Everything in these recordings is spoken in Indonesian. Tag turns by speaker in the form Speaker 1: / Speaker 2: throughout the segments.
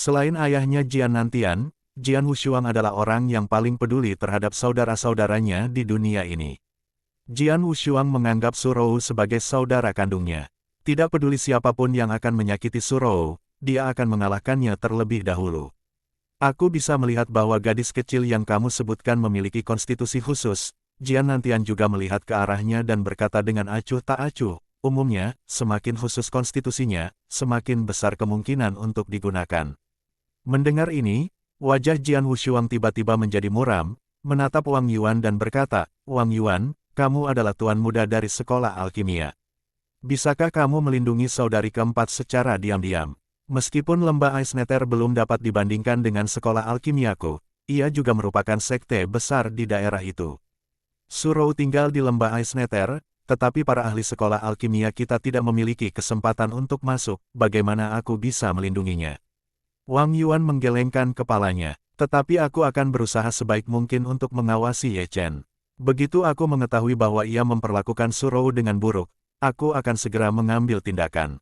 Speaker 1: Selain ayahnya Jian Nantian, Jian Wushuang adalah orang yang paling peduli terhadap saudara-saudaranya di dunia ini. Jian Wushuang menganggap Su Rou sebagai saudara kandungnya. Tidak peduli siapapun yang akan menyakiti Su Rou, dia akan mengalahkannya terlebih dahulu. Aku bisa melihat bahwa gadis kecil yang kamu sebutkan memiliki konstitusi khusus. Jian Nantian juga melihat ke arahnya dan berkata dengan acuh tak acuh, umumnya, semakin khusus konstitusinya, semakin besar kemungkinan untuk digunakan. Mendengar ini, wajah Jian Wushuang tiba-tiba menjadi muram, menatap Wang Yuan dan berkata, Wang Yuan, kamu adalah tuan muda dari sekolah alkimia. Bisakah kamu melindungi saudari keempat secara diam-diam? Meskipun lembah Ice Nether belum dapat dibandingkan dengan sekolah alkimiaku, ia juga merupakan sekte besar di daerah itu. Su Rou tinggal di lembah Ice Nether, tetapi para ahli sekolah alkimia kita tidak memiliki kesempatan untuk masuk, bagaimana aku bisa melindunginya? Wang Yuan menggelengkan kepalanya, tetapi aku akan berusaha sebaik mungkin untuk mengawasi Ye Chen. Begitu aku mengetahui bahwa ia memperlakukan Su Rou dengan buruk, aku akan segera mengambil tindakan.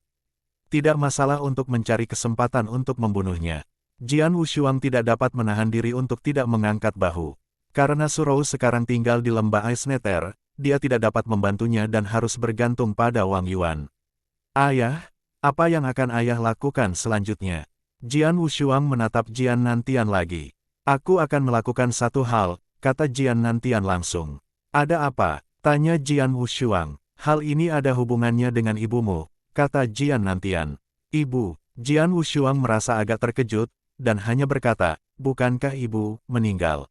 Speaker 1: Tidak masalah untuk mencari kesempatan untuk membunuhnya. Jian Wushuang tidak dapat menahan diri untuk tidak mengangkat bahu. Karena Su Rou sekarang tinggal di lembah Ice Nether, dia tidak dapat membantunya dan harus bergantung pada Wang Yuan. Ayah, apa yang akan ayah lakukan selanjutnya? Jian Wushuang menatap Jian Nantian lagi. Aku akan melakukan satu hal, kata Jian Nantian langsung. Ada apa? Tanya Jian Wushuang. Hal ini ada hubungannya dengan ibumu, kata Jian Nantian. Ibu, Jian Wushuang merasa agak terkejut, dan hanya berkata, bukankah ibu meninggal?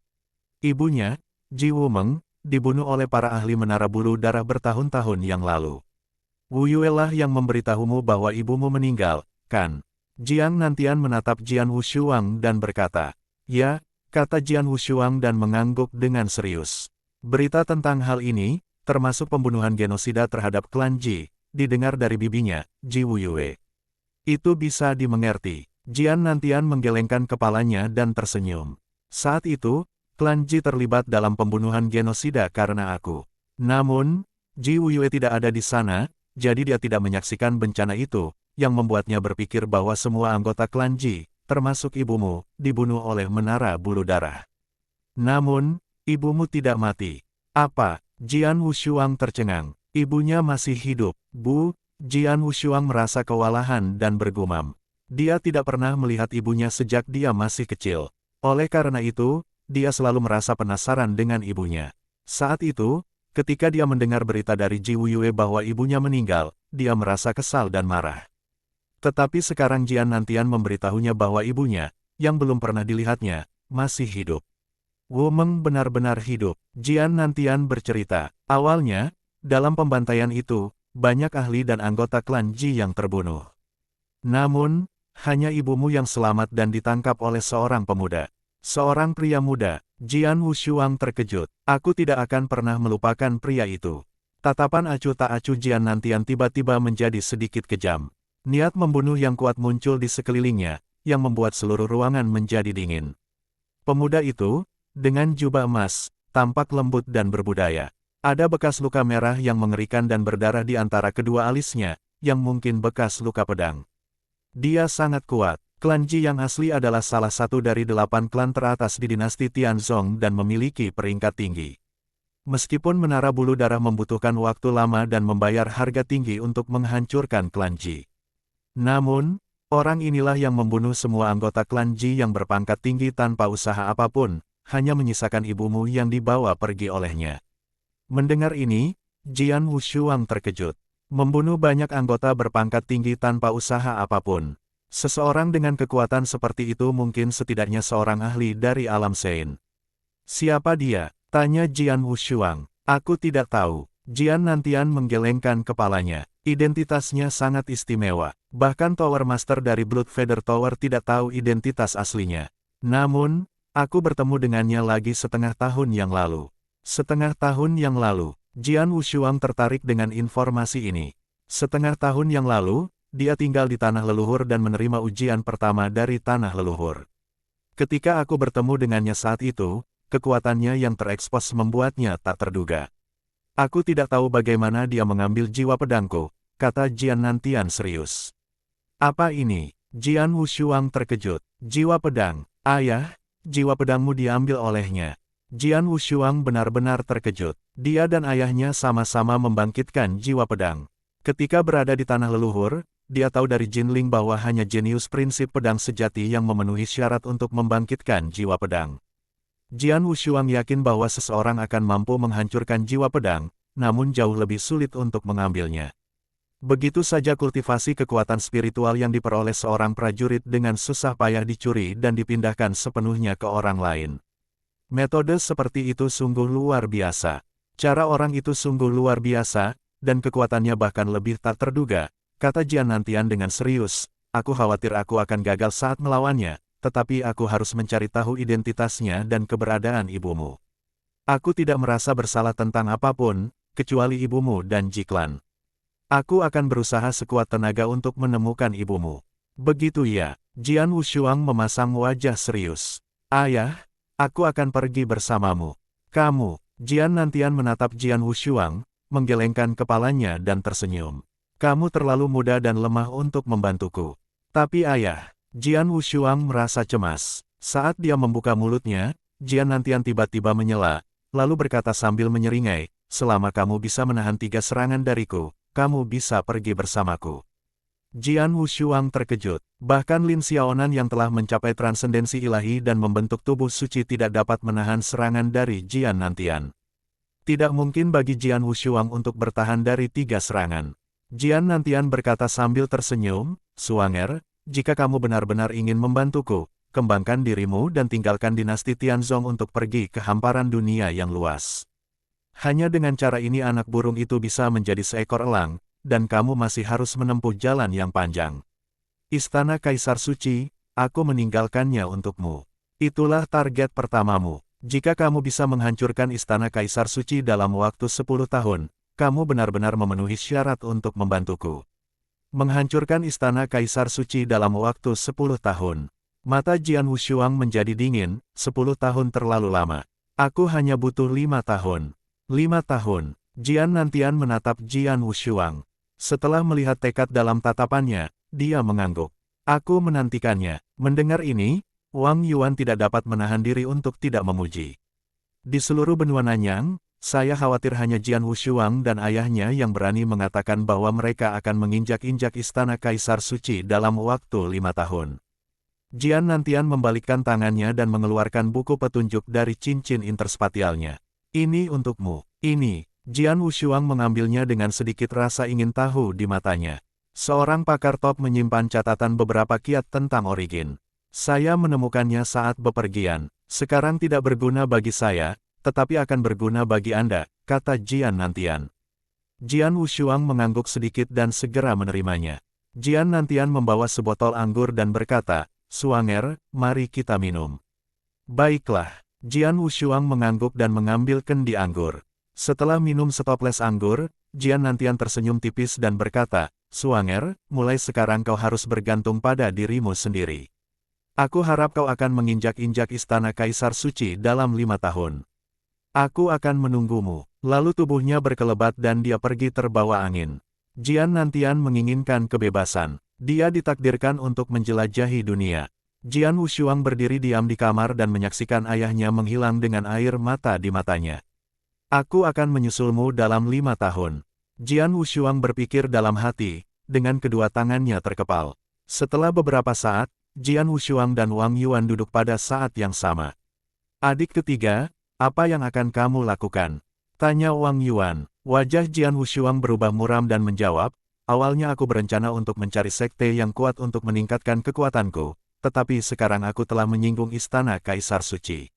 Speaker 1: Ibunya, Ji Wumeng, dibunuh oleh para ahli menara bulu darah bertahun-tahun yang lalu. Wu Yue lah yang memberitahumu bahwa ibumu meninggal, kan? Jian Nantian menatap Jian Wushuang dan berkata, ya, kata Jian Wushuang dan mengangguk dengan serius. Berita tentang hal ini, termasuk pembunuhan genosida terhadap klan Ji, didengar dari bibinya, Ji Wu Yue. Itu bisa dimengerti. Jian Nantian menggelengkan kepalanya dan tersenyum. Saat itu, klan Ji terlibat dalam pembunuhan genosida karena aku. Namun, Ji Wu Yue tidak ada di sana, jadi dia tidak menyaksikan bencana itu, yang membuatnya berpikir bahwa semua anggota klan Ji, termasuk ibumu, dibunuh oleh menara bulu darah. Namun, ibumu tidak mati. Apa? Jian Wushuang tercengang. Ibunya masih hidup, Bu. Jian Wushuang merasa kewalahan dan bergumam. Dia tidak pernah melihat ibunya sejak dia masih kecil. Oleh karena itu, dia selalu merasa penasaran dengan ibunya. Saat itu, ketika dia mendengar berita dari Ji Wu Yue bahwa ibunya meninggal, dia merasa kesal dan marah. Tetapi sekarang Jian Nantian memberitahunya bahwa ibunya, yang belum pernah dilihatnya, masih hidup. Wumeng benar-benar hidup. Jian Nantian bercerita. Awalnya, dalam pembantaian itu, banyak ahli dan anggota klan Ji yang terbunuh. Namun, hanya ibumu yang selamat dan ditangkap oleh seorang pemuda. Seorang pria muda. Jian Wushuang terkejut. Aku tidak akan pernah melupakan pria itu. Tatapan acuh tak acuh Jian Nantian tiba-tiba menjadi sedikit kejam. Niat membunuh yang kuat muncul di sekelilingnya, yang membuat seluruh ruangan menjadi dingin. Pemuda itu, dengan jubah emas, tampak lembut dan berbudaya. Ada bekas luka merah yang mengerikan dan berdarah di antara kedua alisnya, yang mungkin bekas luka pedang. Dia sangat kuat. Klan Ji yang asli adalah salah satu dari 8 klan teratas di dinasti Tianzong dan memiliki peringkat tinggi. Meskipun menara bulu darah membutuhkan waktu lama dan membayar harga tinggi untuk menghancurkan klan Ji. Namun, orang inilah yang membunuh semua anggota klan Ji yang berpangkat tinggi tanpa usaha apapun, hanya menyisakan ibumu yang dibawa pergi olehnya. Mendengar ini, Jian Wushuang terkejut. Membunuh banyak anggota berpangkat tinggi tanpa usaha apapun. Seseorang dengan kekuatan seperti itu mungkin setidaknya seorang ahli dari alam Sein. Siapa dia? Tanya Jian Wushuang. Aku tidak tahu. Jian Nantian menggelengkan kepalanya. Identitasnya sangat istimewa. Bahkan Tower Master dari Blood Feather Tower tidak tahu identitas aslinya. Namun, aku bertemu dengannya lagi setengah tahun yang lalu. Setengah tahun yang lalu, Jian Wushuang tertarik dengan informasi ini. Setengah tahun yang lalu, dia tinggal di tanah leluhur dan menerima ujian pertama dari tanah leluhur. Ketika aku bertemu dengannya saat itu, kekuatannya yang terekspos membuatnya tak terduga. Aku tidak tahu bagaimana dia mengambil jiwa pedangku, kata Jian Nantian serius. Apa ini? Jian Wushuang terkejut. Jiwa pedang. Ayah, jiwa pedangmu diambil olehnya. Jian Wushuang benar-benar terkejut. Dia dan ayahnya sama-sama membangkitkan jiwa pedang. Ketika berada di tanah leluhur, dia tahu dari Jinling bahwa hanya jenius prinsip pedang sejati yang memenuhi syarat untuk membangkitkan jiwa pedang. Jian Wushuang yakin bahwa seseorang akan mampu menghancurkan jiwa pedang, namun jauh lebih sulit untuk mengambilnya. Begitu saja kultivasi kekuatan spiritual yang diperoleh seorang prajurit dengan susah payah dicuri dan dipindahkan sepenuhnya ke orang lain. Metode seperti itu sungguh luar biasa. Cara orang itu sungguh luar biasa, dan kekuatannya bahkan lebih tak terduga, kata Jian Nantian dengan serius. Aku khawatir aku akan gagal saat melawannya, tetapi aku harus mencari tahu identitasnya dan keberadaan ibumu. Aku tidak merasa bersalah tentang apapun, kecuali ibumu dan Jiklan. Aku akan berusaha sekuat tenaga untuk menemukan ibumu. Begitu ya, Jian Wushuang memasang wajah serius. Ayah, aku akan pergi bersamamu. Kamu, Jian Nantian menatap Jian Wushuang, menggelengkan kepalanya dan tersenyum. Kamu terlalu muda dan lemah untuk membantuku. Tapi ayah, Jian Wushuang merasa cemas. Saat dia membuka mulutnya, Jian Nantian tiba-tiba menyela, lalu berkata sambil menyeringai, selama kamu bisa menahan 3 serangan dariku, kamu bisa pergi bersamaku. Jian Wushuang terkejut. Bahkan Lin Xiaonan yang telah mencapai transendensi ilahi dan membentuk tubuh suci tidak dapat menahan serangan dari Jian Nantian. Tidak mungkin bagi Jian Wushuang untuk bertahan dari 3 serangan. Jian Nantian berkata sambil tersenyum, Suanger, jika kamu benar-benar ingin membantuku, kembangkan dirimu dan tinggalkan dinasti Tianzong untuk pergi ke hamparan dunia yang luas. Hanya dengan cara ini anak burung itu bisa menjadi seekor elang, dan kamu masih harus menempuh jalan yang panjang. Istana Kaisar Suci, aku meninggalkannya untukmu. Itulah target pertamamu. Jika kamu bisa menghancurkan Istana Kaisar Suci dalam waktu 10 tahun, kamu benar-benar memenuhi syarat untuk membantuku. Menghancurkan Istana Kaisar Suci dalam waktu 10 tahun. Mata Jian Wushuang menjadi dingin, 10 tahun terlalu lama. Aku hanya butuh 5 tahun. 5 tahun. Jian Nantian menatap Jian Wushuang. Setelah melihat tekad dalam tatapannya, dia mengangguk. Aku menantikannya. Mendengar ini, Wang Yuan tidak dapat menahan diri untuk tidak memuji. Di seluruh benua Nanyang, saya khawatir hanya Jian Wushuang dan ayahnya yang berani mengatakan bahwa mereka akan menginjak-injak Istana Kaisar Suci dalam waktu 5 tahun. Jian Nantian membalikkan tangannya dan mengeluarkan buku petunjuk dari cincin interspatialnya. Ini untukmu. Ini. Jian Wushuang mengambilnya dengan sedikit rasa ingin tahu di matanya. Seorang pakar top menyimpan catatan beberapa kiat tentang origin. Saya menemukannya saat bepergian. Sekarang tidak berguna bagi saya, tetapi akan berguna bagi Anda, kata Jian Nantian. Jian Wushuang mengangguk sedikit dan segera menerimanya. Jian Nantian membawa sebotol anggur dan berkata, Suanger, mari kita minum. Baiklah. Jian Wushuang mengangguk dan mengambil kendi anggur. Setelah minum setoples anggur, Jian Nantian tersenyum tipis dan berkata, Suanger, mulai sekarang kau harus bergantung pada dirimu sendiri. Aku harap kau akan menginjak-injak Istana Kaisar Suci dalam 5 tahun. Aku akan menunggumu. Lalu tubuhnya berkelebat dan dia pergi terbawa angin. Jian Nantian menginginkan kebebasan. Dia ditakdirkan untuk menjelajahi dunia. Jian Wushuang berdiri diam di kamar dan menyaksikan ayahnya menghilang dengan air mata di matanya. Aku akan menyusulmu dalam 5 tahun. Jian Wushuang berpikir dalam hati, dengan kedua tangannya terkepal. Setelah beberapa saat, Jian Wushuang dan Wang Yuan duduk pada saat yang sama. Adik ketiga, apa yang akan kamu lakukan? Tanya Wang Yuan. Wajah Jian Wushuang berubah muram dan menjawab, awalnya aku berencana untuk mencari sekte yang kuat untuk meningkatkan kekuatanku, tetapi sekarang aku telah menyinggung Istana Kaisar Suci.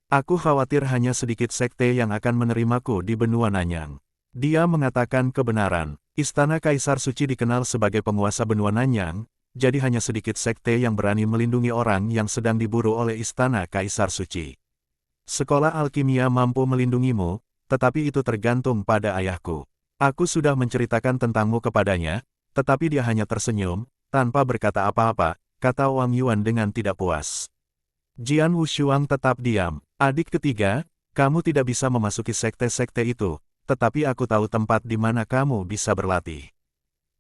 Speaker 1: Aku khawatir hanya sedikit sekte yang akan menerimaku di benua Nanyang. Dia mengatakan kebenaran. Istana Kaisar Suci dikenal sebagai penguasa benua Nanyang, jadi hanya sedikit sekte yang berani melindungi orang yang sedang diburu oleh Istana Kaisar Suci. Sekolah alkimia mampu melindungimu, tetapi itu tergantung pada ayahku. Aku sudah menceritakan tentangmu kepadanya, tetapi dia hanya tersenyum, tanpa berkata apa-apa, kata Wang Yuan dengan tidak puas. Jian Wushuang tetap diam. Adik ketiga, kamu tidak bisa memasuki sekte-sekte itu, tetapi aku tahu tempat di mana kamu bisa berlatih.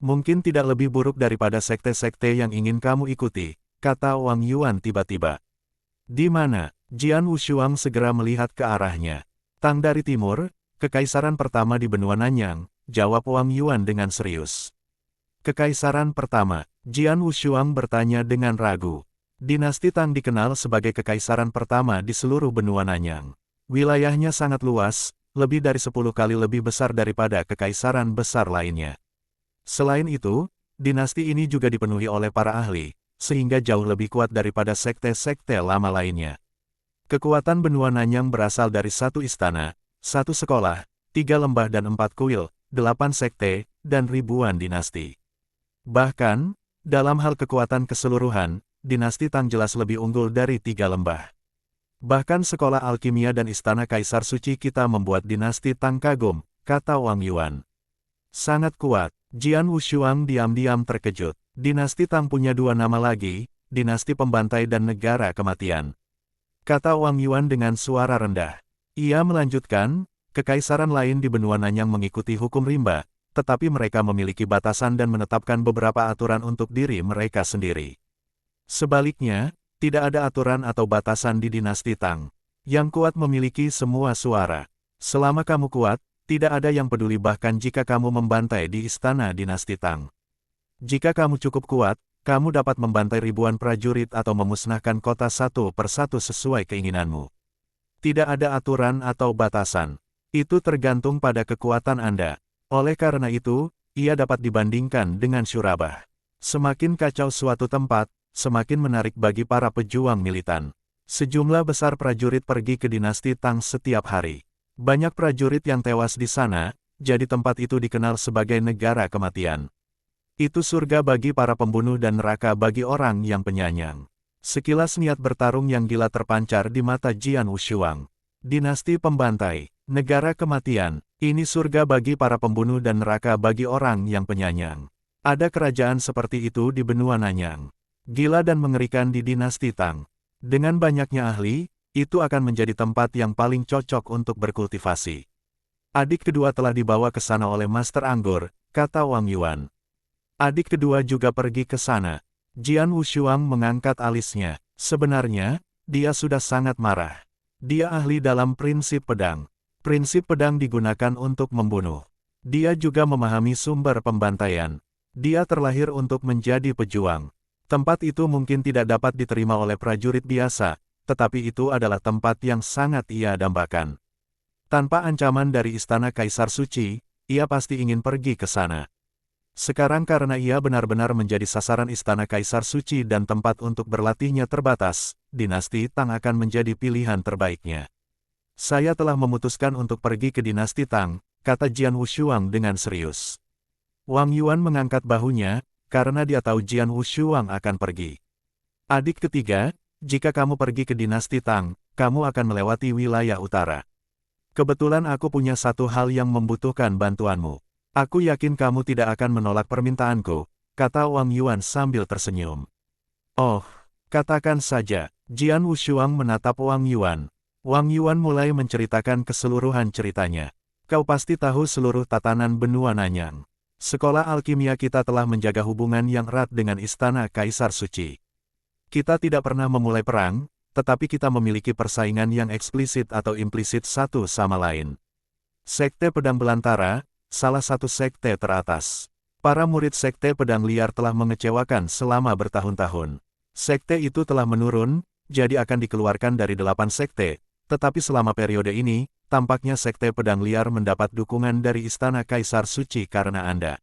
Speaker 1: Mungkin tidak lebih buruk daripada sekte-sekte yang ingin kamu ikuti, kata Wang Yuan tiba-tiba. Di mana? Jian Wushuang segera melihat ke arahnya. Tang dari timur, kekaisaran pertama di benua Nanyang, jawab Wang Yuan dengan serius. Kekaisaran pertama, Jian Wushuang bertanya dengan ragu. Dinasti Tang dikenal sebagai kekaisaran pertama di seluruh benua Nanyang. Wilayahnya sangat luas, lebih dari 10 kali lebih besar daripada kekaisaran besar lainnya. Selain itu, dinasti ini juga dipenuhi oleh para ahli, sehingga jauh lebih kuat daripada sekte-sekte lama lainnya. Kekuatan benua Nanyang berasal dari 1 istana, 1 sekolah, 3 lembah dan 4 kuil, 8 sekte, dan ribuan dinasti. Bahkan, dalam hal kekuatan keseluruhan, dinasti Tang jelas lebih unggul dari 3 lembah. Bahkan sekolah alkimia dan istana Kaisar Suci kita membuat dinasti Tang kagum, kata Wang Yuan. Sangat kuat. Jian Wushuang diam-diam terkejut. Dinasti Tang punya 2 nama lagi, dinasti pembantai dan negara kematian. Kata Wang Yuan dengan suara rendah. Ia melanjutkan, kekaisaran lain di benua Nanyang mengikuti hukum rimba, tetapi mereka memiliki batasan dan menetapkan beberapa aturan untuk diri mereka sendiri. Sebaliknya, tidak ada aturan atau batasan di dinasti Tang. Yang kuat memiliki semua suara. Selama kamu kuat, tidak ada yang peduli bahkan jika kamu membantai di istana dinasti Tang. Jika kamu cukup kuat, kamu dapat membantai ribuan prajurit atau memusnahkan kota satu persatu sesuai keinginanmu. Tidak ada aturan atau batasan. Itu tergantung pada kekuatan Anda. Oleh karena itu, ia dapat dibandingkan dengan Syurabah. Semakin kacau suatu tempat, semakin menarik bagi para pejuang militan. Sejumlah besar prajurit pergi ke dinasti Tang setiap hari. Banyak prajurit yang tewas di sana, jadi tempat itu dikenal sebagai negara kematian. Itu surga bagi para pembunuh dan neraka bagi orang yang penyayang. Sekilas niat bertarung yang gila terpancar di mata Jian Wushuang. Dinasti pembantai, negara kematian, ini surga bagi para pembunuh dan neraka bagi orang yang penyayang. Ada kerajaan seperti itu di benua Nanyang. Gila dan mengerikan di dinasti Tang. Dengan banyaknya ahli, itu akan menjadi tempat yang paling cocok untuk berkultivasi. Adik kedua telah dibawa ke sana oleh Master Anggur, kata Wang Yuan. Adik kedua juga pergi ke sana. Jian Wushuang mengangkat alisnya. Sebenarnya, dia sudah sangat marah. Dia ahli dalam prinsip pedang. Prinsip pedang digunakan untuk membunuh. Dia juga memahami sumber pembantaian. Dia terlahir untuk menjadi pejuang. Tempat itu mungkin tidak dapat diterima oleh prajurit biasa, tetapi itu adalah tempat yang sangat ia dambakan. Tanpa ancaman dari istana Kaisar Suci, ia pasti ingin pergi ke sana. Sekarang karena ia benar-benar menjadi sasaran istana Kaisar Suci dan tempat untuk berlatihnya terbatas, dinasti Tang akan menjadi pilihan terbaiknya. Saya telah memutuskan untuk pergi ke dinasti Tang, kata Jian Wushuang dengan serius. Wang Yuan mengangkat bahunya, karena dia tahu Jian Wushuang akan pergi. Adik ketiga, jika kamu pergi ke dinasti Tang, kamu akan melewati wilayah utara. Kebetulan aku punya satu hal yang membutuhkan bantuanmu. Aku yakin kamu tidak akan menolak permintaanku, kata Wang Yuan sambil tersenyum. Oh, katakan saja. Jian Wushuang menatap Wang Yuan. Wang Yuan mulai menceritakan keseluruhan ceritanya. Kau pasti tahu seluruh tatanan benua Nanyang. Sekolah alkimia kita telah menjaga hubungan yang erat dengan istana Kaisar Suci. Kita tidak pernah memulai perang, tetapi kita memiliki persaingan yang eksplisit atau implisit satu sama lain. Sekte Pedang Belantara, salah satu sekte teratas. Para murid sekte pedang liar telah mengecewakan selama bertahun-tahun. Sekte itu telah menurun, jadi akan dikeluarkan dari 8 sekte. Tetapi selama periode ini, tampaknya sekte pedang liar mendapat dukungan dari istana Kaisar Suci karena Anda.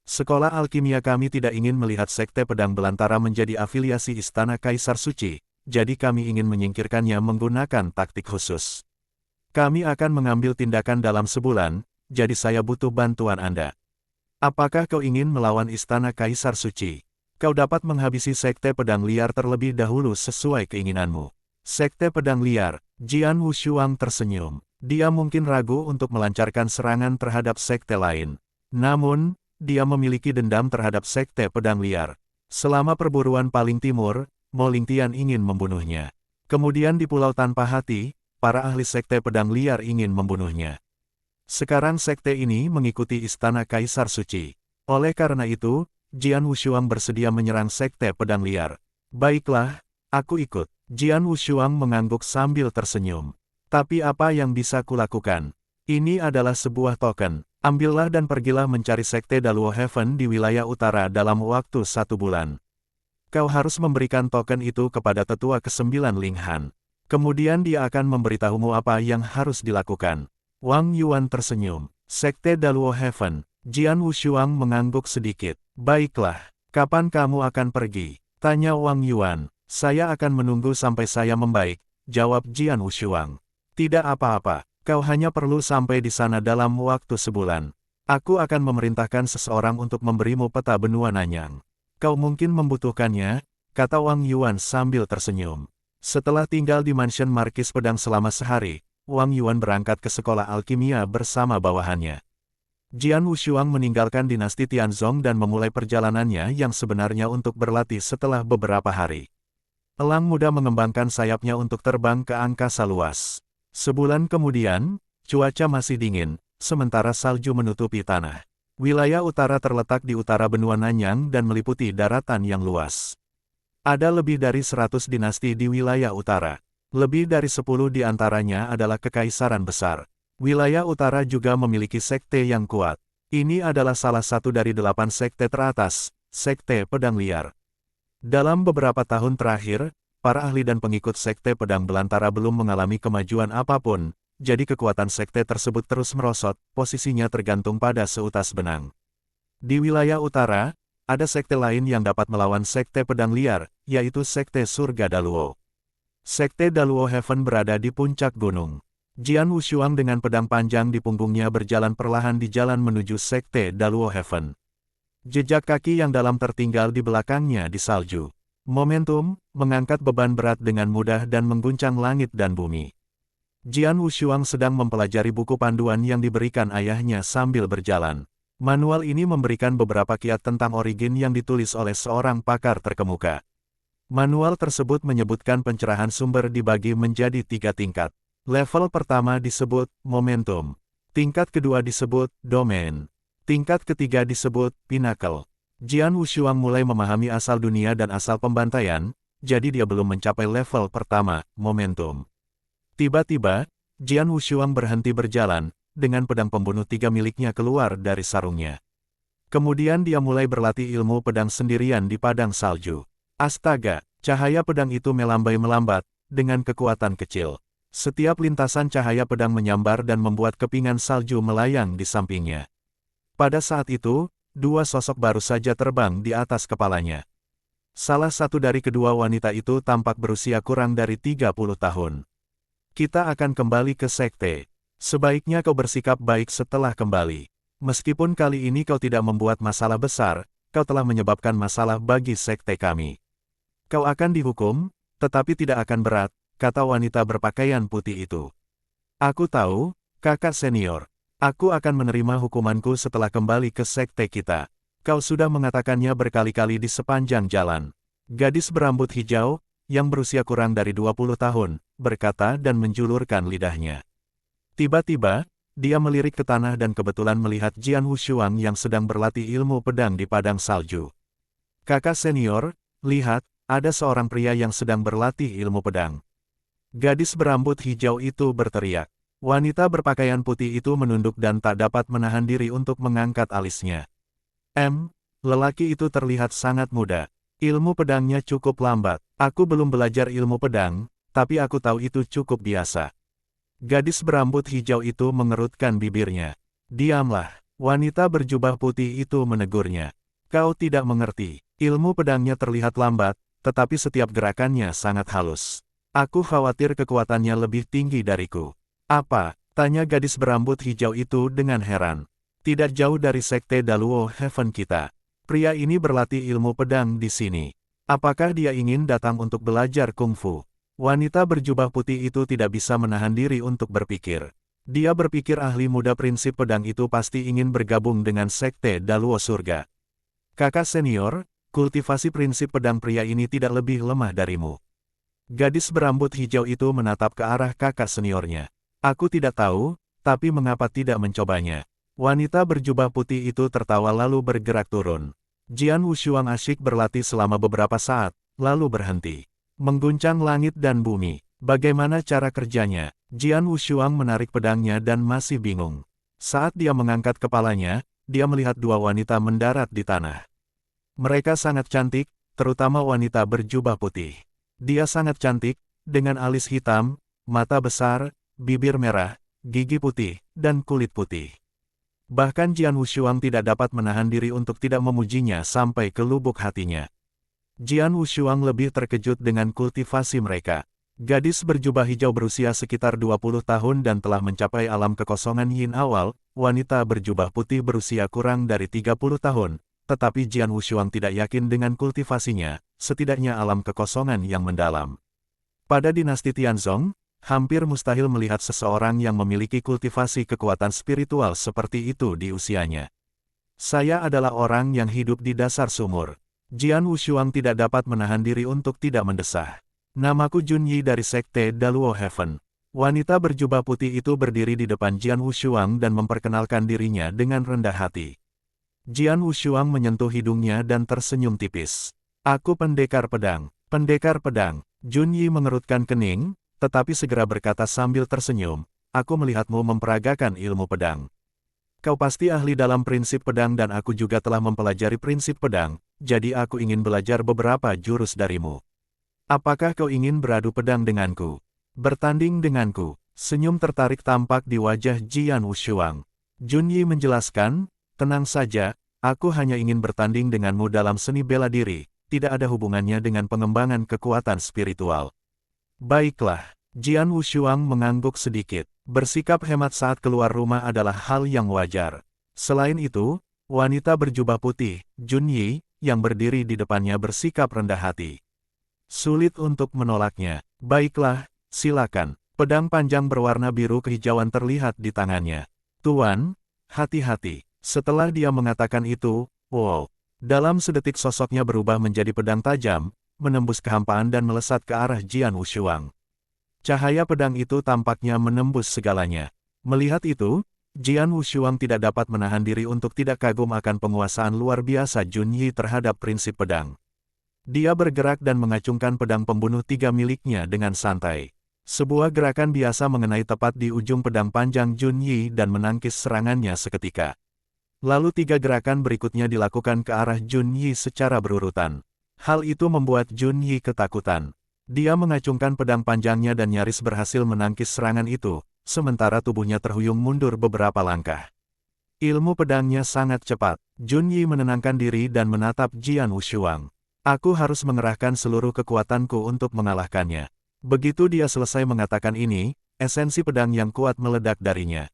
Speaker 1: Sekolah alkimia kami tidak ingin melihat sekte pedang belantara menjadi afiliasi istana Kaisar Suci, jadi kami ingin menyingkirkannya menggunakan taktik khusus. Kami akan mengambil tindakan dalam sebulan, jadi saya butuh bantuan Anda. Apakah kau ingin melawan istana Kaisar Suci? Kau dapat menghabisi sekte pedang liar terlebih dahulu sesuai keinginanmu. Sekte pedang liar, Jian Wushuang tersenyum. Dia mungkin ragu untuk melancarkan serangan terhadap sekte lain. Namun, dia memiliki dendam terhadap sekte pedang liar. Selama perburuan paling timur, Mo Lingtian ingin membunuhnya. Kemudian di Pulau Tanpa Hati, para ahli sekte pedang liar ingin membunuhnya. Sekarang sekte ini mengikuti istana Kaisar Suci. Oleh karena itu, Jian Wushuang bersedia menyerang sekte pedang liar. Baiklah, aku ikut. Jian Wushuang mengangguk sambil tersenyum. Tapi apa yang bisa kulakukan? Ini adalah sebuah token. Ambillah dan pergilah mencari Sekte Daluo Heaven di wilayah utara dalam waktu 1 bulan. Kau harus memberikan token itu kepada tetua ke-9 Ling Han. Kemudian dia akan memberitahumu apa yang harus dilakukan. Wang Yuan tersenyum. Sekte Daluo Heaven. Jian Wushuang mengangguk sedikit. Baiklah, kapan kamu akan pergi? Tanya Wang Yuan. Saya akan menunggu sampai saya membaik, jawab Jian Wushuang. Tidak apa-apa, kau hanya perlu sampai di sana dalam waktu sebulan. Aku akan memerintahkan seseorang untuk memberimu peta benua Nanyang. Kau mungkin membutuhkannya, kata Wang Yuan sambil tersenyum. Setelah tinggal di mansion Markis Pedang selama sehari, Wang Yuan berangkat ke sekolah alkimia bersama bawahannya. Jian Wushuang meninggalkan dinasti Tianzong dan memulai perjalanannya yang sebenarnya untuk berlatih setelah beberapa hari. Elang muda mengembangkan sayapnya untuk terbang ke angkasa luas. Sebulan kemudian, cuaca masih dingin, sementara salju menutupi tanah. Wilayah utara terletak di utara benua Nanyang dan meliputi daratan yang luas. Ada lebih dari 100 dinasti di wilayah utara. Lebih dari 10 di antaranya adalah kekaisaran besar. Wilayah utara juga memiliki sekte yang kuat. Ini adalah salah satu dari 8 sekte teratas, Sekte Pedang Liar. Dalam beberapa tahun terakhir, para ahli dan pengikut Sekte Pedang Belantara belum mengalami kemajuan apapun, jadi kekuatan sekte tersebut terus merosot, posisinya tergantung pada seutas benang. Di wilayah utara, ada sekte lain yang dapat melawan Sekte Pedang Liar, yaitu Sekte Surga Daluo. Sekte Daluo Heaven berada di puncak gunung. Jian Wushuang dengan pedang panjang di punggungnya berjalan perlahan di jalan menuju Sekte Daluo Heaven. Jejak kaki yang dalam tertinggal di belakangnya di salju. Momentum, mengangkat beban berat dengan mudah dan mengguncang langit dan bumi. Jian Wushuang sedang mempelajari buku panduan yang diberikan ayahnya sambil berjalan. Manual ini memberikan beberapa kiat tentang origin yang ditulis oleh seorang pakar terkemuka. Manual tersebut menyebutkan pencerahan sumber dibagi menjadi 3 tingkat. Level pertama disebut momentum. Tingkat kedua disebut domain. Tingkat ketiga disebut pinnacle. Jian Wushuang mulai memahami asal dunia dan asal pembantaian, jadi dia belum mencapai level pertama, momentum. Tiba-tiba, Jian Wushuang berhenti berjalan, dengan pedang pembunuh 3 miliknya keluar dari sarungnya. Kemudian dia mulai berlatih ilmu pedang sendirian di padang salju. Astaga, cahaya pedang itu melambai-melambat, dengan kekuatan kecil. Setiap lintasan cahaya pedang menyambar dan membuat kepingan salju melayang di sampingnya. Pada saat itu, 2 sosok baru saja terbang di atas kepalanya. Salah satu dari kedua wanita itu tampak berusia kurang dari 30 tahun. Kita akan kembali ke sekte. Sebaiknya kau bersikap baik setelah kembali. Meskipun kali ini kau tidak membuat masalah besar, kau telah menyebabkan masalah bagi sekte kami. Kau akan dihukum, tetapi tidak akan berat, kata wanita berpakaian putih itu. Aku tahu, kakak senior. Aku akan menerima hukumanku setelah kembali ke sekte kita. Kau sudah mengatakannya berkali-kali di sepanjang jalan. Gadis berambut hijau, yang berusia kurang dari 20 tahun, berkata dan menjulurkan lidahnya. Tiba-tiba, dia melirik ke tanah dan kebetulan melihat Jian Wushuang yang sedang berlatih ilmu pedang di padang salju. Kakak senior, lihat, ada seorang pria yang sedang berlatih ilmu pedang. Gadis berambut hijau itu berteriak. Wanita berpakaian putih itu menunduk dan tak dapat menahan diri untuk mengangkat alisnya. Lelaki itu terlihat sangat muda. Ilmu pedangnya cukup lambat. Aku belum belajar ilmu pedang, tapi aku tahu itu cukup biasa. Gadis berambut hijau itu mengerutkan bibirnya. Diamlah, wanita berjubah putih itu menegurnya. Kau tidak mengerti. Ilmu pedangnya terlihat lambat, tetapi setiap gerakannya sangat halus. Aku khawatir kekuatannya lebih tinggi dariku. Apa? Tanya gadis berambut hijau itu dengan heran. Tidak jauh dari sekte Daluo Heaven kita. Pria ini berlatih ilmu pedang di sini. Apakah dia ingin datang untuk belajar kungfu? Wanita berjubah putih itu tidak bisa menahan diri untuk berpikir. Dia berpikir ahli muda prinsip pedang itu pasti ingin bergabung dengan sekte Daluo Surga. Kakak senior, kultivasi prinsip pedang pria ini tidak lebih lemah darimu. Gadis berambut hijau itu menatap ke arah kakak seniornya. Aku tidak tahu, tapi mengapa tidak mencobanya? Wanita berjubah putih itu tertawa lalu bergerak turun. Jian Wushuang asyik berlatih selama beberapa saat, lalu berhenti. Mengguncang langit dan bumi. Bagaimana cara kerjanya? Jian Wushuang menarik pedangnya dan masih bingung. Saat dia mengangkat kepalanya, dia melihat dua wanita mendarat di tanah. Mereka sangat cantik, terutama wanita berjubah putih. Dia sangat cantik, dengan alis hitam, mata besar, bibir merah, gigi putih, dan kulit putih. Bahkan Jian Wushuang tidak dapat menahan diri untuk tidak memujinya sampai ke lubuk hatinya. Jian Wushuang lebih terkejut dengan kultivasi mereka. Gadis berjubah hijau berusia sekitar 20 tahun dan telah mencapai alam kekosongan yin awal, wanita berjubah putih berusia kurang dari 30 tahun, tetapi Jian Wushuang tidak yakin dengan kultivasinya, setidaknya alam kekosongan yang mendalam. Pada dinasti Tianzong, hampir mustahil melihat seseorang yang memiliki kultivasi kekuatan spiritual seperti itu di usianya. Saya adalah orang yang hidup di dasar sumur. Jian Wushuang tidak dapat menahan diri untuk tidak mendesah. Namaku Junyi dari Sekte Daluo Heaven. Wanita berjubah putih itu berdiri di depan Jian Wushuang dan memperkenalkan dirinya dengan rendah hati. Jian Wushuang menyentuh hidungnya dan tersenyum tipis. Aku pendekar pedang. Pendekar pedang. Junyi mengerutkan kening, tetapi segera berkata sambil tersenyum, aku melihatmu memperagakan ilmu pedang. Kau pasti ahli dalam prinsip pedang dan aku juga telah mempelajari prinsip pedang, jadi aku ingin belajar beberapa jurus darimu. Apakah kau ingin beradu pedang denganku? Bertanding denganku? Senyum tertarik tampak di wajah Jian Wushuang. Junyi menjelaskan, tenang saja, aku hanya ingin bertanding denganmu dalam seni bela diri, tidak ada hubungannya dengan pengembangan kekuatan spiritual. Baiklah, Jian Wushuang mengangguk sedikit. Bersikap hemat saat keluar rumah adalah hal yang wajar. Selain itu, wanita berjubah putih, Junyi, yang berdiri di depannya bersikap rendah hati. Sulit untuk menolaknya. Baiklah, silakan. Pedang panjang berwarna biru kehijauan terlihat di tangannya. Tuan, hati-hati. Setelah dia mengatakan itu, wow. Dalam sedetik sosoknya berubah menjadi pedang tajam, menembus kehampaan dan melesat ke arah Jian Wushuang. Cahaya pedang itu tampaknya menembus segalanya. Melihat itu, Jian Wushuang tidak dapat menahan diri untuk tidak kagum akan penguasaan luar biasa Junyi terhadap prinsip pedang. Dia bergerak dan mengacungkan pedang pembunuh tiga miliknya dengan santai. Sebuah gerakan biasa mengenai tepat di ujung pedang panjang Junyi dan menangkis serangannya seketika. Lalu tiga gerakan berikutnya dilakukan ke arah Junyi secara berurutan. Hal itu membuat Junyi ketakutan. Dia mengacungkan pedang panjangnya dan nyaris berhasil menangkis serangan itu, sementara tubuhnya terhuyung mundur beberapa langkah. Ilmu pedangnya sangat cepat. Junyi menenangkan diri dan menatap Jian Wushuang. Aku harus mengerahkan seluruh kekuatanku untuk mengalahkannya. Begitu dia selesai mengatakan ini, esensi pedang yang kuat meledak darinya.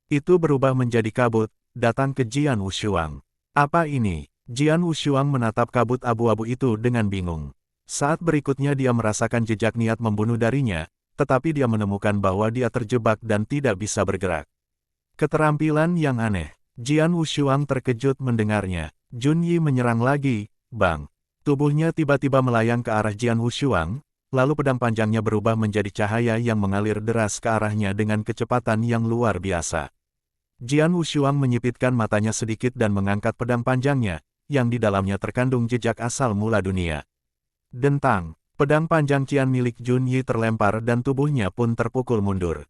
Speaker 1: Itu berubah menjadi kabut, datang ke Jian Wushuang. Apa ini? Jian Wushuang menatap kabut abu-abu itu dengan bingung. Saat berikutnya dia merasakan jejak niat membunuh darinya, tetapi dia menemukan bahwa dia terjebak dan tidak bisa bergerak. Keterampilan yang aneh. Jian Wushuang terkejut mendengarnya. Junyi menyerang lagi, bang. Tubuhnya tiba-tiba melayang ke arah Jian Wushuang, lalu pedang panjangnya berubah menjadi cahaya yang mengalir deras ke arahnya dengan kecepatan yang luar biasa. Jian Wushuang menyipitkan matanya sedikit dan mengangkat pedang panjangnya, yang di dalamnya terkandung jejak asal mula dunia. Dentang, pedang panjang Qian milik Junyi terlempar dan tubuhnya pun terpukul mundur.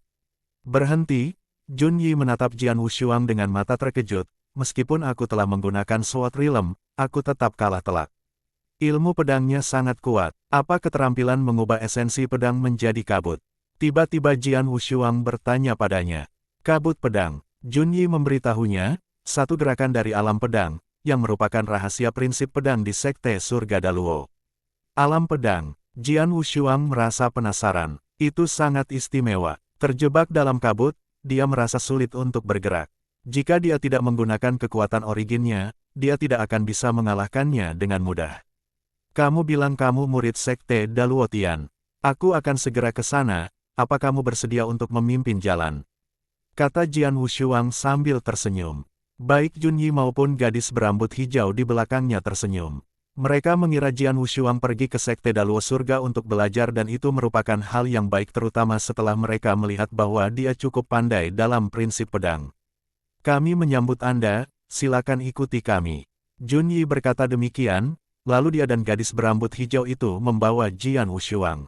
Speaker 1: Berhenti, Junyi menatap Jian Wushuang dengan mata terkejut, meskipun aku telah menggunakan Sword Realm, aku tetap kalah telak. Ilmu pedangnya sangat kuat, apa keterampilan mengubah esensi pedang menjadi kabut? Tiba-tiba Jian Wushuang bertanya padanya. Kabut pedang, Junyi memberitahunya, satu gerakan dari alam pedang, yang merupakan rahasia prinsip pedang di Sekte Surga Daluo. Alam pedang, Jian Wushuang merasa penasaran. Itu sangat istimewa. Terjebak dalam kabut, dia merasa sulit untuk bergerak. Jika dia tidak menggunakan kekuatan originnya, dia tidak akan bisa mengalahkannya dengan mudah. Kamu bilang kamu murid Sekte Daluo Tian. Aku akan segera ke sana, apa kamu bersedia untuk memimpin jalan? Kata Jian Wushuang sambil tersenyum. Baik Junyi maupun gadis berambut hijau di belakangnya tersenyum. Mereka mengira Jian Wushuang pergi ke Sekte Daluo Surga untuk belajar dan itu merupakan hal yang baik terutama setelah mereka melihat bahwa dia cukup pandai dalam prinsip pedang. Kami menyambut Anda, silakan ikuti kami. Junyi berkata demikian, lalu dia dan gadis berambut hijau itu membawa Jian Wushuang.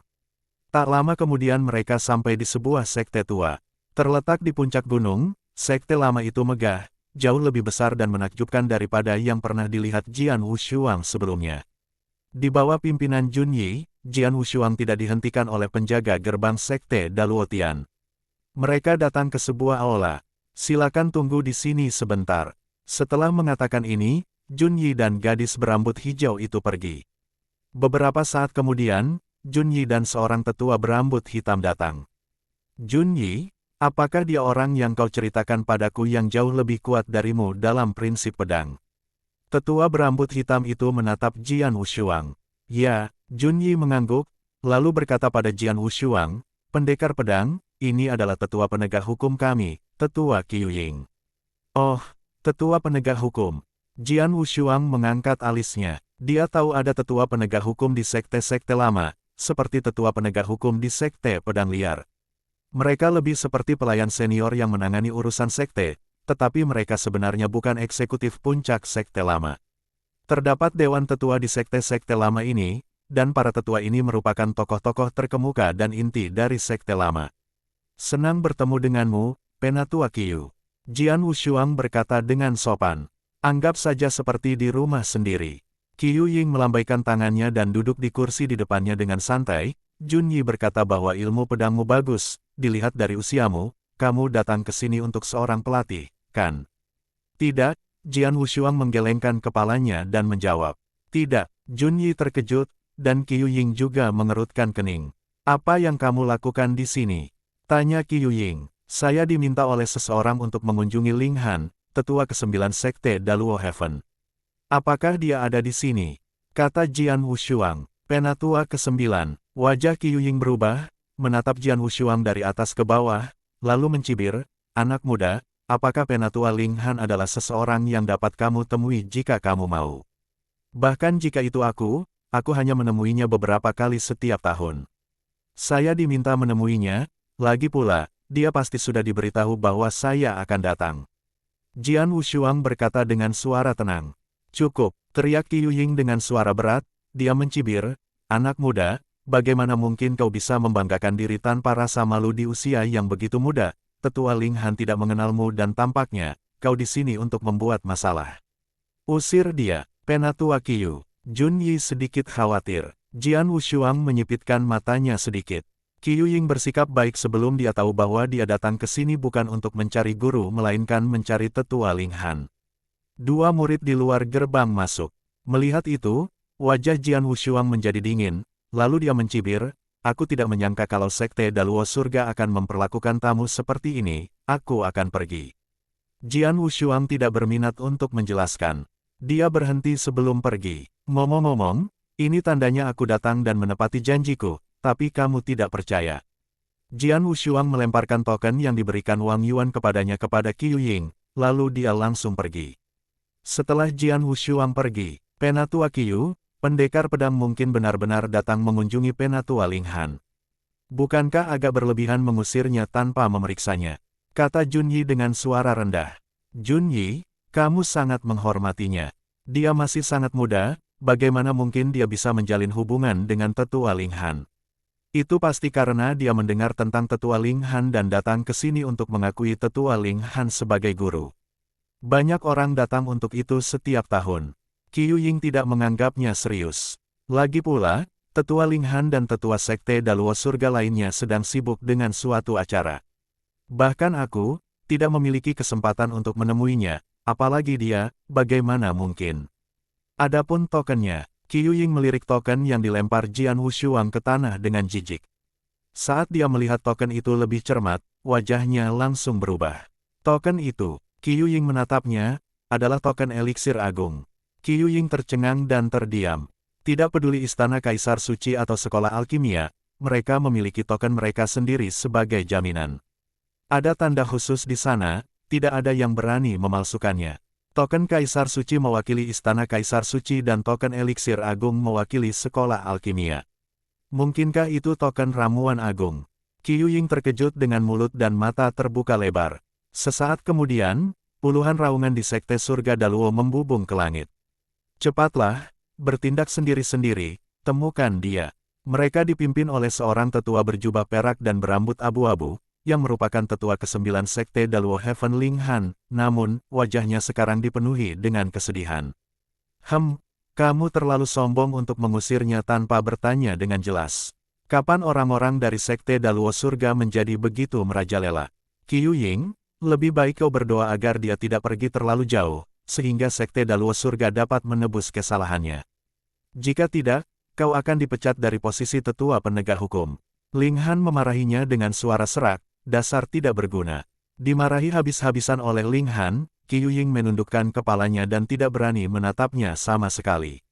Speaker 1: Tak lama kemudian mereka sampai di sebuah sekte tua. Terletak di puncak gunung, sekte lama itu megah, jauh lebih besar dan menakjubkan daripada yang pernah dilihat Jian Wushuang sebelumnya. Di bawah pimpinan Junyi, Jian Wushuang tidak dihentikan oleh penjaga gerbang sekte Daluotian. Mereka datang ke sebuah aula. Silakan tunggu di sini sebentar. Setelah mengatakan ini, Junyi dan gadis berambut hijau itu pergi. Beberapa saat kemudian, Junyi dan seorang tetua berambut hitam datang. Junyi, apakah dia orang yang kau ceritakan padaku yang jauh lebih kuat darimu dalam prinsip pedang? Tetua berambut hitam itu menatap Jian Wushuang. Ya, Junyi mengangguk, lalu berkata pada Jian Wushuang, pendekar pedang, ini adalah tetua penegak hukum kami, Tetua Qiyuying. Oh, tetua penegak hukum. Jian Wushuang mengangkat alisnya. Dia tahu ada tetua penegak hukum di sekte-sekte lama, seperti tetua penegak hukum di sekte pedang liar. Mereka lebih seperti pelayan senior yang menangani urusan sekte, tetapi mereka sebenarnya bukan eksekutif puncak sekte lama. Terdapat dewan tetua di sekte-sekte lama ini, dan para tetua ini merupakan tokoh-tokoh terkemuka dan inti dari sekte lama. Senang bertemu denganmu, Penatua Qiyu. Jian Wushuang berkata dengan sopan. Anggap saja seperti di rumah sendiri. Qiyuying melambaikan tangannya dan duduk di kursi di depannya dengan santai. Junyi berkata bahwa ilmu pedangmu bagus, dilihat dari usiamu, kamu datang ke sini untuk seorang pelatih, kan? Tidak, Jian Wushuang menggelengkan kepalanya dan menjawab. Tidak, Junyi terkejut, dan Qiyuying juga mengerutkan kening. Apa yang kamu lakukan di sini? Tanya Qiyuying. Saya diminta oleh seseorang untuk mengunjungi Ling Han, tetua ke-9 sekte Daluo Heaven. Apakah dia ada di sini? Kata Jian Wushuang. Penatua ke-9. Wajah Qiyuying berubah, menatap Jian Wushuang dari atas ke bawah, lalu mencibir, anak muda, apakah Penatua Ling Han adalah seseorang yang dapat kamu temui jika kamu mau? Bahkan jika itu aku hanya menemuinya beberapa kali setiap tahun. Saya diminta menemuinya, lagi pula, dia pasti sudah diberitahu bahwa saya akan datang. Jian Wushuang berkata dengan suara tenang. Cukup, teriak Qiyuying dengan suara berat, dia mencibir, anak muda, bagaimana mungkin kau bisa membanggakan diri tanpa rasa malu di usia yang begitu muda? Tetua Ling Han tidak mengenalmu dan tampaknya, kau di sini untuk membuat masalah. Usir dia, Penatua Qiyu. Junyi sedikit khawatir. Jian Wushuang menyipitkan matanya sedikit. Qiyuying bersikap baik sebelum dia tahu bahwa dia datang ke sini bukan untuk mencari guru melainkan mencari tetua Ling Han. Dua murid di luar gerbang masuk. Melihat itu, wajah Jian Wushuang menjadi dingin, lalu dia mencibir, aku tidak menyangka kalau sekte Daluo Surga akan memperlakukan tamu seperti ini, aku akan pergi. Jian Wushuang tidak berminat untuk menjelaskan. Dia berhenti sebelum pergi. Ngomong-ngomong, ini tandanya aku datang dan menepati janjiku, tapi kamu tidak percaya. Jian Wushuang melemparkan token yang diberikan Wang Yuan kepadanya kepada Qiyuying, lalu dia langsung pergi. Setelah Jian Wushuang pergi, Penatua Qiyu, pendekar pedang mungkin benar-benar datang mengunjungi Penatua Ling Han. Bukankah agak berlebihan mengusirnya tanpa memeriksanya? Kata Junyi dengan suara rendah. Junyi, kamu sangat menghormatinya. Dia masih sangat muda, bagaimana mungkin dia bisa menjalin hubungan dengan Tetua Ling Han? Itu pasti karena dia mendengar tentang Tetua Ling Han dan datang ke sini untuk mengakui Tetua Ling Han sebagai guru. Banyak orang datang untuk itu setiap tahun. Qiyuying tidak menganggapnya serius. Lagi pula, Tetua Ling Han dan Tetua Sekte Daluo Surga lainnya sedang sibuk dengan suatu acara. Bahkan aku tidak memiliki kesempatan untuk menemuinya, apalagi dia, bagaimana mungkin? Adapun tokennya, Qiyuying melirik token yang dilempar Jian Wushuang ke tanah dengan jijik. Saat dia melihat token itu lebih cermat, wajahnya langsung berubah. Token itu, Qiyuying menatapnya, adalah token eliksir agung. Qiyuying tercengang dan terdiam. Tidak peduli istana Kaisar Suci atau sekolah alkimia, mereka memiliki token mereka sendiri sebagai jaminan. Ada tanda khusus di sana, tidak ada yang berani memalsukannya. Token Kaisar Suci mewakili istana Kaisar Suci dan token eliksir agung mewakili sekolah alkimia. Mungkinkah itu token ramuan agung? Qiyuying terkejut dengan mulut dan mata terbuka lebar. Sesaat kemudian, puluhan raungan di Sekte Surga Daluo membubung ke langit. Cepatlah, bertindak sendiri-sendiri, temukan dia. Mereka dipimpin oleh seorang tetua berjubah perak dan berambut abu-abu, yang merupakan tetua ke-9 Sekte Daluo Heaven Ling Han, namun, wajahnya sekarang dipenuhi dengan kesedihan. Kamu terlalu sombong untuk mengusirnya tanpa bertanya dengan jelas. Kapan orang-orang dari Sekte Daluo Surga menjadi begitu merajalela? Qiu Ying, lebih baik kau berdoa agar dia tidak pergi terlalu jauh, sehingga Sekte Daluo Surga dapat menebus kesalahannya. Jika tidak, kau akan dipecat dari posisi tetua penegak hukum. Ling Han memarahinya dengan suara serak, dasar tidak berguna. Dimarahi habis-habisan oleh Ling Han, Qiu Ying menundukkan kepalanya dan tidak berani menatapnya sama sekali.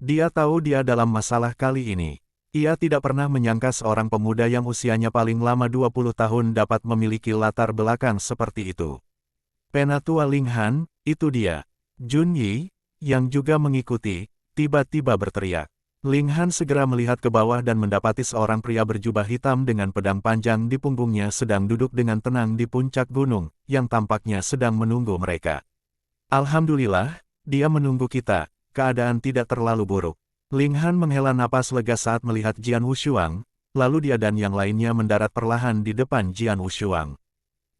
Speaker 1: Dia tahu dia dalam masalah kali ini. Ia tidak pernah menyangka seorang pemuda yang usianya paling lama 20 tahun dapat memiliki latar belakang seperti itu. Penatua Ling Han, itu dia. Jun Yi, yang juga mengikuti, tiba-tiba berteriak. Ling Han segera melihat ke bawah dan mendapati seorang pria berjubah hitam dengan pedang panjang di punggungnya sedang duduk dengan tenang di puncak gunung, yang tampaknya sedang menunggu mereka. Alhamdulillah, dia menunggu kita, keadaan tidak terlalu buruk. Ling Han menghela napas lega saat melihat Jian Wushuang, lalu dia dan yang lainnya mendarat perlahan di depan Jian Wushuang.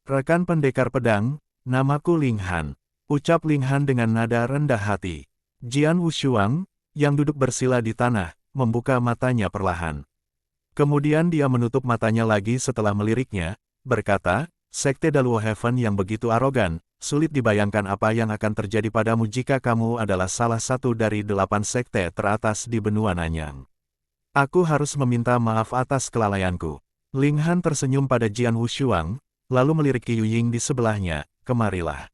Speaker 1: Rekan pendekar pedang, namaku Ling Han, ucap Ling Han dengan nada rendah hati. Jian Wushuang, yang duduk bersila di tanah, membuka matanya perlahan. Kemudian dia menutup matanya lagi setelah meliriknya, berkata, Sekte Daluo Heaven yang begitu arogan, sulit dibayangkan apa yang akan terjadi padamu jika kamu adalah salah satu dari 8 sekte teratas di benua Nanyang. Aku harus meminta maaf atas kelalaianku. Ling Han tersenyum pada Jian Wushuang, lalu melirik Qiu Ying di sebelahnya, kemarilah.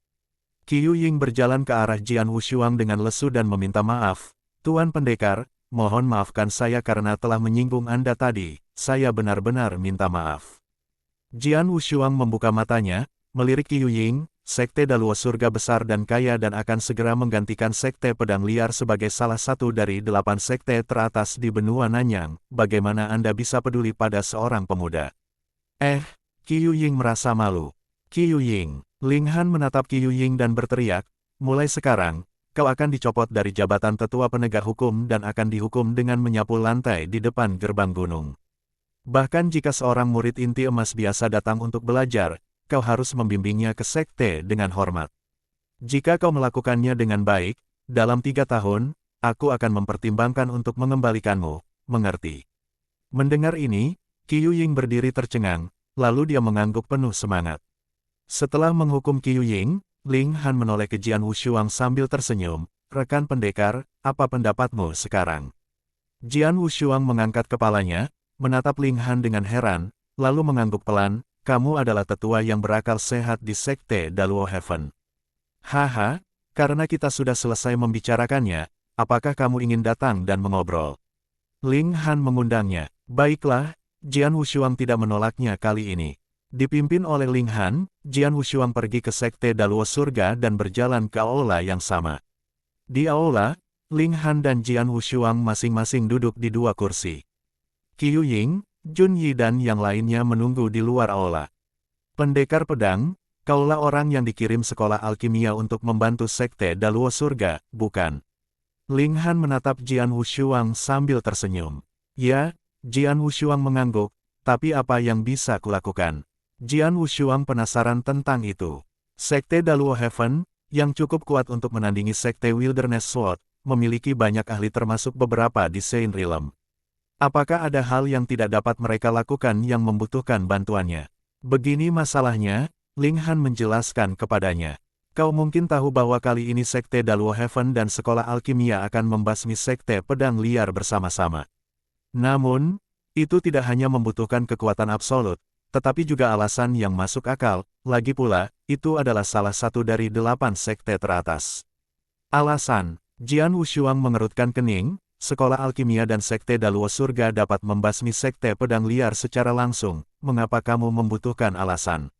Speaker 1: Qiu Ying berjalan ke arah Jian Wushuang dengan lesu dan meminta maaf. Tuan Pendekar, mohon maafkan saya karena telah menyinggung Anda tadi, saya benar-benar minta maaf. Jian Wushuang membuka matanya, melirik Qiu Ying, Sekte Daluo Surga besar dan kaya dan akan segera menggantikan Sekte Pedang Liar sebagai salah satu dari 8 sekte teratas di benua Nanyang, bagaimana Anda bisa peduli pada seorang pemuda? Qiu Ying merasa malu. Qiu Ying, Ling Han menatap Qiu Ying dan berteriak, mulai sekarang, kau akan dicopot dari jabatan tetua penegak hukum dan akan dihukum dengan menyapu lantai di depan gerbang gunung. Bahkan jika seorang murid inti emas biasa datang untuk belajar, kau harus membimbingnya ke sekte dengan hormat. Jika kau melakukannya dengan baik, dalam 3 tahun, aku akan mempertimbangkan untuk mengembalikanmu, mengerti? Mendengar ini, Qiu Ying berdiri tercengang, lalu dia mengangguk penuh semangat. Setelah menghukum Qiu Ying, Ling Han menoleh ke Jian Wushuang sambil tersenyum, rekan pendekar, apa pendapatmu sekarang? Jian Wushuang mengangkat kepalanya, menatap Ling Han dengan heran, lalu mengangguk pelan, kamu adalah tetua yang berakal sehat di Sekte Daluo Heaven. Haha, karena kita sudah selesai membicarakannya, apakah kamu ingin datang dan mengobrol? Ling Han mengundangnya, baiklah, Jian Wushuang tidak menolaknya kali ini. Dipimpin oleh Ling Han, Jian Wushuang pergi ke Sekte Daluo Surga dan berjalan ke aula yang sama. Di aula, Ling Han dan Jian Wushuang masing-masing duduk di 2 kursi. Qiu Ying, Jun Yi dan yang lainnya menunggu di luar aula. Pendekar pedang, kaulah orang yang dikirim sekolah alkimia untuk membantu Sekte Daluo Surga, bukan? Ling Han menatap Jian Wushuang sambil tersenyum. Ya, Jian Wushuang mengangguk, tapi apa yang bisa kulakukan? Jian Wushuang penasaran tentang itu. Sekte Daluo Heaven, yang cukup kuat untuk menandingi Sekte Wilderness Sword, memiliki banyak ahli termasuk beberapa di Saint Realm. Apakah ada hal yang tidak dapat mereka lakukan yang membutuhkan bantuannya? Begini masalahnya, Ling Han menjelaskan kepadanya. Kau mungkin tahu bahwa kali ini Sekte Daluo Heaven dan Sekolah Alkimia akan membasmi Sekte Pedang Liar bersama-sama. Namun, itu tidak hanya membutuhkan kekuatan absolut, tetapi juga alasan yang masuk akal, lagi pula, itu adalah salah satu dari 8 sekte teratas. Alasan, Jian Wushuang mengerutkan kening, Sekolah Alkimia dan Sekte Daluo Surga dapat membasmi Sekte Pedang Liar secara langsung, mengapa kamu membutuhkan alasan?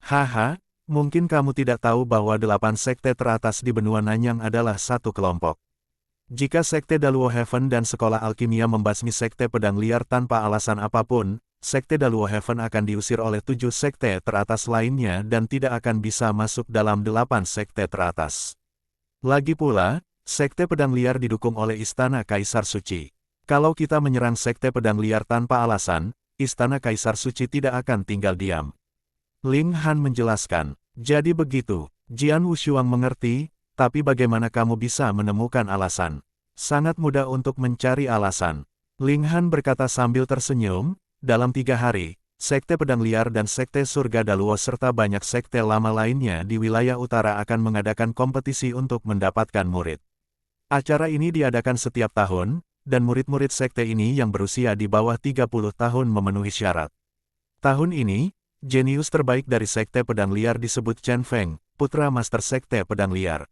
Speaker 1: Haha, mungkin kamu tidak tahu bahwa 8 sekte teratas di benua Nanyang adalah satu kelompok. Jika Sekte Daluo Heaven dan Sekolah Alkimia membasmi Sekte Pedang Liar tanpa alasan apapun, Sekte Daluo Heaven akan diusir oleh 7 sekte teratas lainnya dan tidak akan bisa masuk dalam 8 sekte teratas. Lagi pula, Sekte Pedang Liar didukung oleh Istana Kaisar Suci. Kalau kita menyerang Sekte Pedang Liar tanpa alasan, Istana Kaisar Suci tidak akan tinggal diam. Ling Han menjelaskan. Jadi begitu, Jian Wushuang mengerti, tapi bagaimana kamu bisa menemukan alasan? Sangat mudah untuk mencari alasan. Ling Han berkata sambil tersenyum, dalam 3 hari, Sekte Pedang Liar dan Sekte Surga Daluo serta banyak sekte lama lainnya di wilayah utara akan mengadakan kompetisi untuk mendapatkan murid. Acara ini diadakan setiap tahun, dan murid-murid sekte ini yang berusia di bawah 30 tahun memenuhi syarat. Tahun ini, jenius terbaik dari Sekte Pedang Liar disebut Chen Feng, putra Master Sekte Pedang Liar.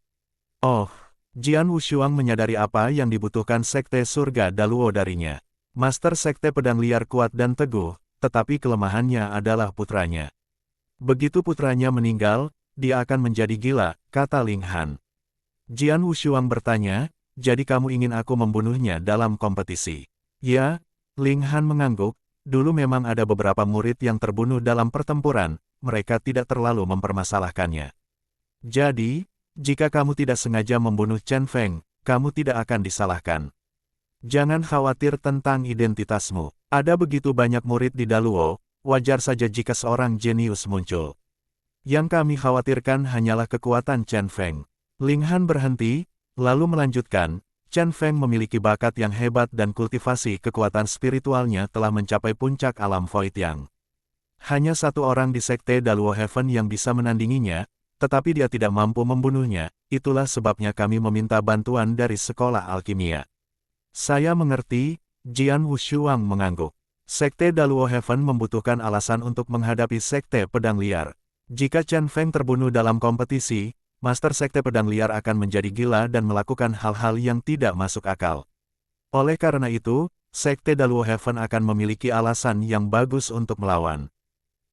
Speaker 1: Oh, Jian Wushuang menyadari apa yang dibutuhkan Sekte Surga Daluo darinya. Master Sekte Pedang Liar kuat dan teguh, tetapi kelemahannya adalah putranya. Begitu putranya meninggal, dia akan menjadi gila, kata Ling Han. Jian Wushuang bertanya, jadi kamu ingin aku membunuhnya dalam kompetisi? Ya, Ling Han mengangguk, dulu memang ada beberapa murid yang terbunuh dalam pertempuran, mereka tidak terlalu mempermasalahkannya. Jadi, jika kamu tidak sengaja membunuh Chen Feng, kamu tidak akan disalahkan. Jangan khawatir tentang identitasmu. Ada begitu banyak murid di Daluo, wajar saja jika seorang jenius muncul. Yang kami khawatirkan hanyalah kekuatan Chen Feng. Ling Han berhenti, lalu melanjutkan, Chen Feng memiliki bakat yang hebat dan kultivasi kekuatan spiritualnya telah mencapai puncak alam Void Yang. Hanya satu orang di Sekte Daluo Heaven yang bisa menandinginya, tetapi dia tidak mampu membunuhnya, itulah sebabnya kami meminta bantuan dari sekolah alkimia. Saya mengerti, Jian Wushuang mengangguk. Sekte Daluo Heaven membutuhkan alasan untuk menghadapi Sekte Pedang Liar. Jika Chen Feng terbunuh dalam kompetisi, Master Sekte Pedang Liar akan menjadi gila dan melakukan hal-hal yang tidak masuk akal. Oleh karena itu, Sekte Daluo Heaven akan memiliki alasan yang bagus untuk melawan.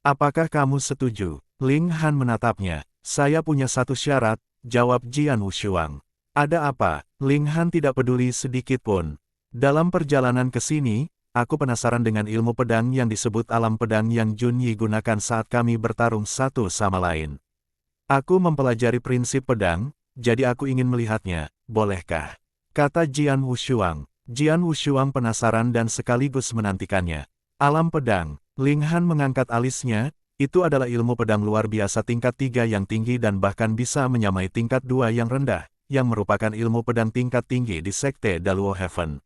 Speaker 1: Apakah kamu setuju? Ling Han menatapnya. Saya punya satu syarat, jawab Jian Wushuang. Ada apa? Ling Han tidak peduli sedikit pun. Dalam perjalanan ke sini, aku penasaran dengan ilmu pedang yang disebut alam pedang yang Jun Yi gunakan saat kami bertarung satu sama lain. Aku mempelajari prinsip pedang, jadi aku ingin melihatnya, bolehkah? Kata Jian Wushuang. Jian Wushuang penasaran dan sekaligus menantikannya. Alam pedang, Ling Han mengangkat alisnya, itu adalah ilmu pedang luar biasa tingkat 3 yang tinggi dan bahkan bisa menyamai tingkat 2 yang rendah, yang merupakan ilmu pedang tingkat tinggi di Sekte Daluo Heaven.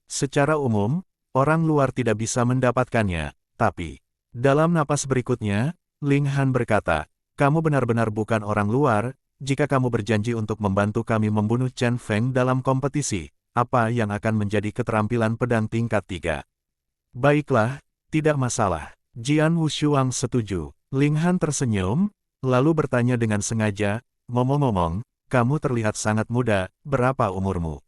Speaker 1: Secara umum, orang luar tidak bisa mendapatkannya, tapi dalam napas berikutnya, Ling Han berkata, kamu benar-benar bukan orang luar, jika kamu berjanji untuk membantu kami membunuh Chen Feng dalam kompetisi, apa yang akan menjadi keterampilan pedang tingkat 3? Baiklah, tidak masalah. Jian Wushuang setuju. Ling Han tersenyum, lalu bertanya dengan sengaja, ngomong-ngomong, kamu terlihat sangat muda, berapa umurmu?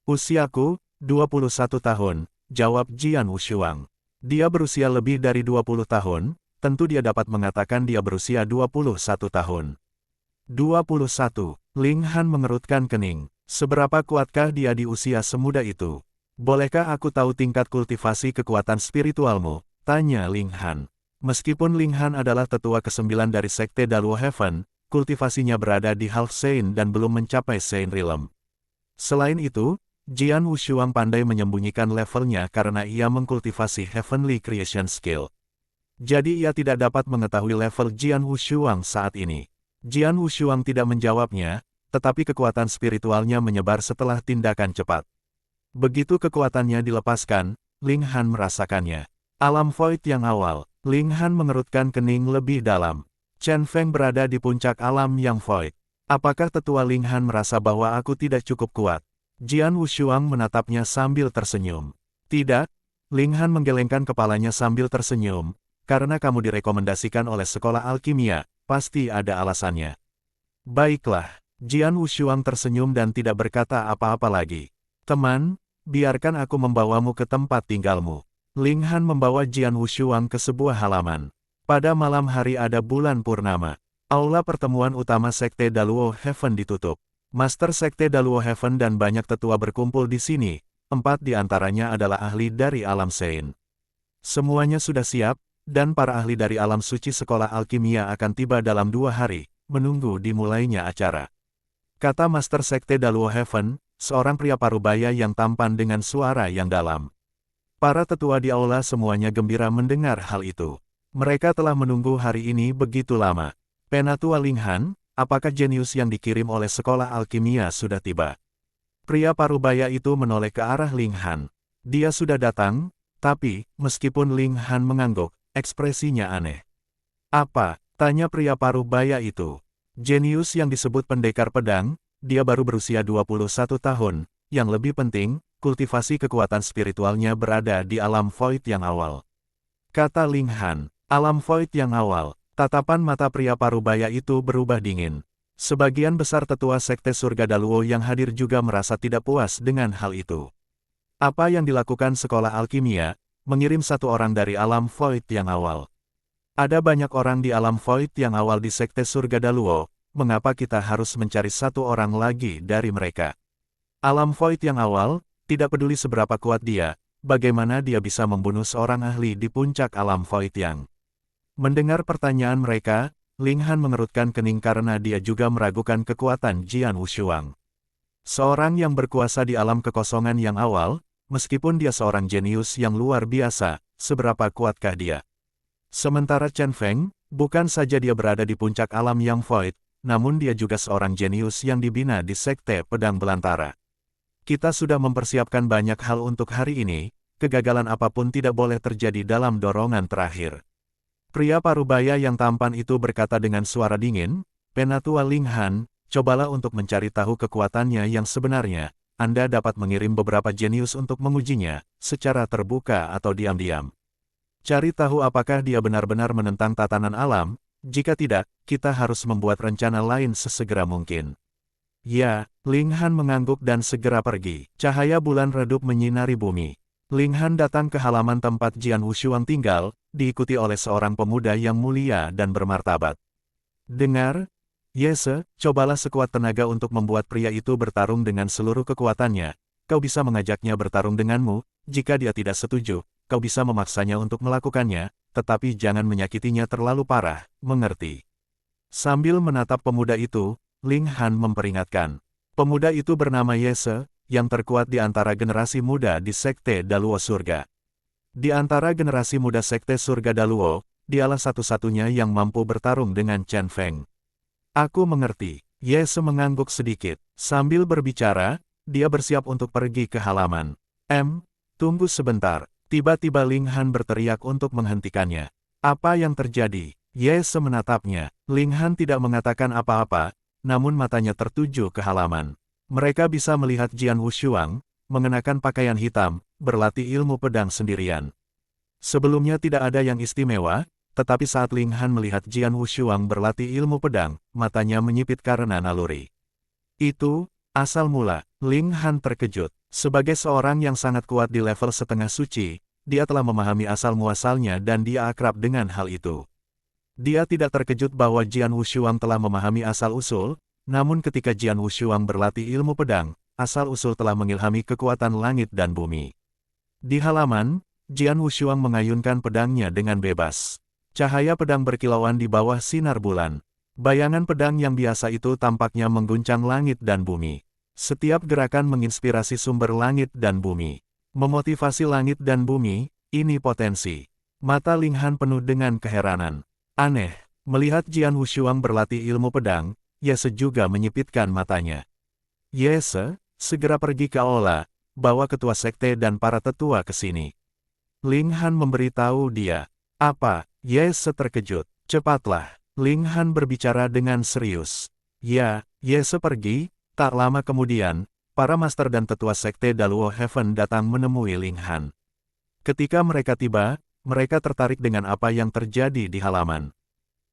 Speaker 1: Usiaku, 21 tahun, jawab Jian Wushuang. Dia berusia lebih dari 20 tahun, tentu dia dapat mengatakan dia berusia 21 tahun. 21, Ling Han mengerutkan kening. Seberapa kuatkah dia di usia semuda itu? Bolehkah aku tahu tingkat kultivasi kekuatan spiritualmu? Tanya Ling Han. Meskipun Ling Han adalah tetua ke-9 dari Sekte Daluo Heaven, kultivasinya berada di Half Saint dan belum mencapai Saint Realm. Selain itu, Jian Wushuang pandai menyembunyikan levelnya karena ia mengkultivasi Heavenly Creation Skill. Jadi ia tidak dapat mengetahui level Jian Wushuang saat ini. Jian Wushuang tidak menjawabnya, tetapi kekuatan spiritualnya menyebar setelah tindakan cepat. Begitu kekuatannya dilepaskan, Ling Han merasakannya. Alam Void yang awal, Ling Han mengerutkan kening lebih dalam. Chen Feng berada di puncak alam yang Void. Apakah tetua Ling Han merasa bahwa aku tidak cukup kuat? Jian Wushuang menatapnya sambil tersenyum. Tidak, Ling Han menggelengkan kepalanya sambil tersenyum. Karena kamu direkomendasikan oleh sekolah alkimia, pasti ada alasannya. Baiklah, Jian Wushuang tersenyum dan tidak berkata apa-apa lagi. Teman, biarkan aku membawamu ke tempat tinggalmu. Ling Han membawa Jian Wushuang ke sebuah halaman. Pada malam hari ada bulan purnama. Aula pertemuan utama Sekte Daluo Heaven ditutup. Master Sekte Daluo Heaven dan banyak tetua berkumpul di sini. 4 di antaranya adalah ahli dari alam Saint. Semuanya sudah siap, dan para ahli dari alam suci sekolah alkimia akan tiba dalam 2 hari, menunggu dimulainya acara. kata Master Sekte Daluo Heaven, seorang pria parubaya yang tampan dengan suara yang dalam. Para tetua di aula semuanya gembira mendengar hal itu. Mereka telah menunggu hari ini begitu lama. Penatua Ling Han, apakah jenius yang dikirim oleh sekolah alkimia sudah tiba? Pria parubaya itu menoleh ke arah Ling Han. Dia sudah datang, tapi, meskipun Ling Han mengangguk, ekspresinya aneh. Apa? Tanya pria parubaya itu. Jenius yang disebut pendekar pedang, dia baru berusia 21 tahun. Yang lebih penting, kultivasi kekuatan spiritualnya berada di alam void yang awal. Kata Ling Han, alam void yang awal. Tatapan mata pria parubaya itu berubah dingin. Sebagian besar tetua Sekte Surga Daluo yang hadir juga merasa tidak puas dengan hal itu. Apa yang dilakukan sekolah alkimia, mengirim satu orang dari alam void yang awal. Ada banyak orang di alam void yang awal di Sekte Surga Daluo, mengapa kita harus mencari satu orang lagi dari mereka? Alam void yang awal, tidak peduli seberapa kuat dia, bagaimana dia bisa membunuh seorang ahli di puncak alam void yang. Mendengar pertanyaan mereka, Ling Han mengerutkan kening karena dia juga meragukan kekuatan Jian Wushuang. Seorang yang berkuasa di alam kekosongan yang awal, meskipun dia seorang jenius yang luar biasa, seberapa kuatkah dia? Sementara Chen Feng, bukan saja dia berada di puncak alam yang void, namun dia juga seorang jenius yang dibina di Sekte Pedang Belantara. Kita sudah mempersiapkan banyak hal untuk hari ini, kegagalan apapun tidak boleh terjadi dalam dorongan terakhir. Pria parubaya yang tampan itu berkata dengan suara dingin, Penatua Ling Han, cobalah untuk mencari tahu kekuatannya yang sebenarnya. Anda dapat mengirim beberapa jenius untuk mengujinya, secara terbuka atau diam-diam. Cari tahu apakah dia benar-benar menentang tatanan alam, jika tidak, kita harus membuat rencana lain sesegera mungkin. Ya, Ling Han mengangguk dan segera pergi. Cahaya bulan redup menyinari bumi. Ling Han datang ke halaman tempat Jian Wushuang tinggal, diikuti oleh seorang pemuda yang mulia dan bermartabat. Dengar, Yese, cobalah sekuat tenaga untuk membuat pria itu bertarung dengan seluruh kekuatannya. Kau bisa mengajaknya bertarung denganmu, jika dia tidak setuju, kau bisa memaksanya untuk melakukannya, tetapi jangan menyakitinya terlalu parah, mengerti? Sambil menatap pemuda itu, Ling Han memperingatkan. Pemuda itu bernama Yese, yang terkuat di antara generasi muda di Sekte Daluo Surga. Di antara generasi muda Sekte Surga Daluo, dialah satu-satunya yang mampu bertarung dengan Chen Feng. Aku mengerti. Yese mengangguk sedikit. Sambil berbicara, dia bersiap untuk pergi ke halaman. Tunggu sebentar. Tiba-tiba Ling Han berteriak untuk menghentikannya. Apa yang terjadi? Yese menatapnya. Ling Han tidak mengatakan apa-apa, namun matanya tertuju ke halaman. Mereka bisa melihat Jian Wushuang, mengenakan pakaian hitam, berlatih ilmu pedang sendirian. Sebelumnya tidak ada yang istimewa, tetapi saat Ling Han melihat Jian Wushuang berlatih ilmu pedang, matanya menyipit karena naluri. Itu, asal mula, Ling Han terkejut. Sebagai seorang yang sangat kuat di level setengah suci, dia telah memahami asal-muasalnya dan dia akrab dengan hal itu. Dia tidak terkejut bahwa Jian Wushuang telah memahami asal-usul, namun ketika Jian Wushuang berlatih ilmu pedang, asal-usul telah mengilhami kekuatan langit dan bumi. Di halaman, Jian Wushuang mengayunkan pedangnya dengan bebas. Cahaya pedang berkilauan di bawah sinar bulan. Bayangan pedang yang biasa itu tampaknya mengguncang langit dan bumi. Setiap gerakan menginspirasi sumber langit dan bumi. Memotivasi langit dan bumi, ini potensi. Mata Ling Han penuh dengan keheranan. Aneh, melihat Jian Wushuang berlatih ilmu pedang, Yese juga menyipitkan matanya. Yese, segera pergi ke aula, bawa ketua sekte dan para tetua ke sini. Ling Han memberitahu dia. Apa? Yese terkejut. Cepatlah. Ling Han berbicara dengan serius. Ya, Yese pergi. Tak lama kemudian, para master dan tetua sekte Daluo Heaven datang menemui Ling Han. Ketika mereka tiba, mereka tertarik dengan apa yang terjadi di halaman.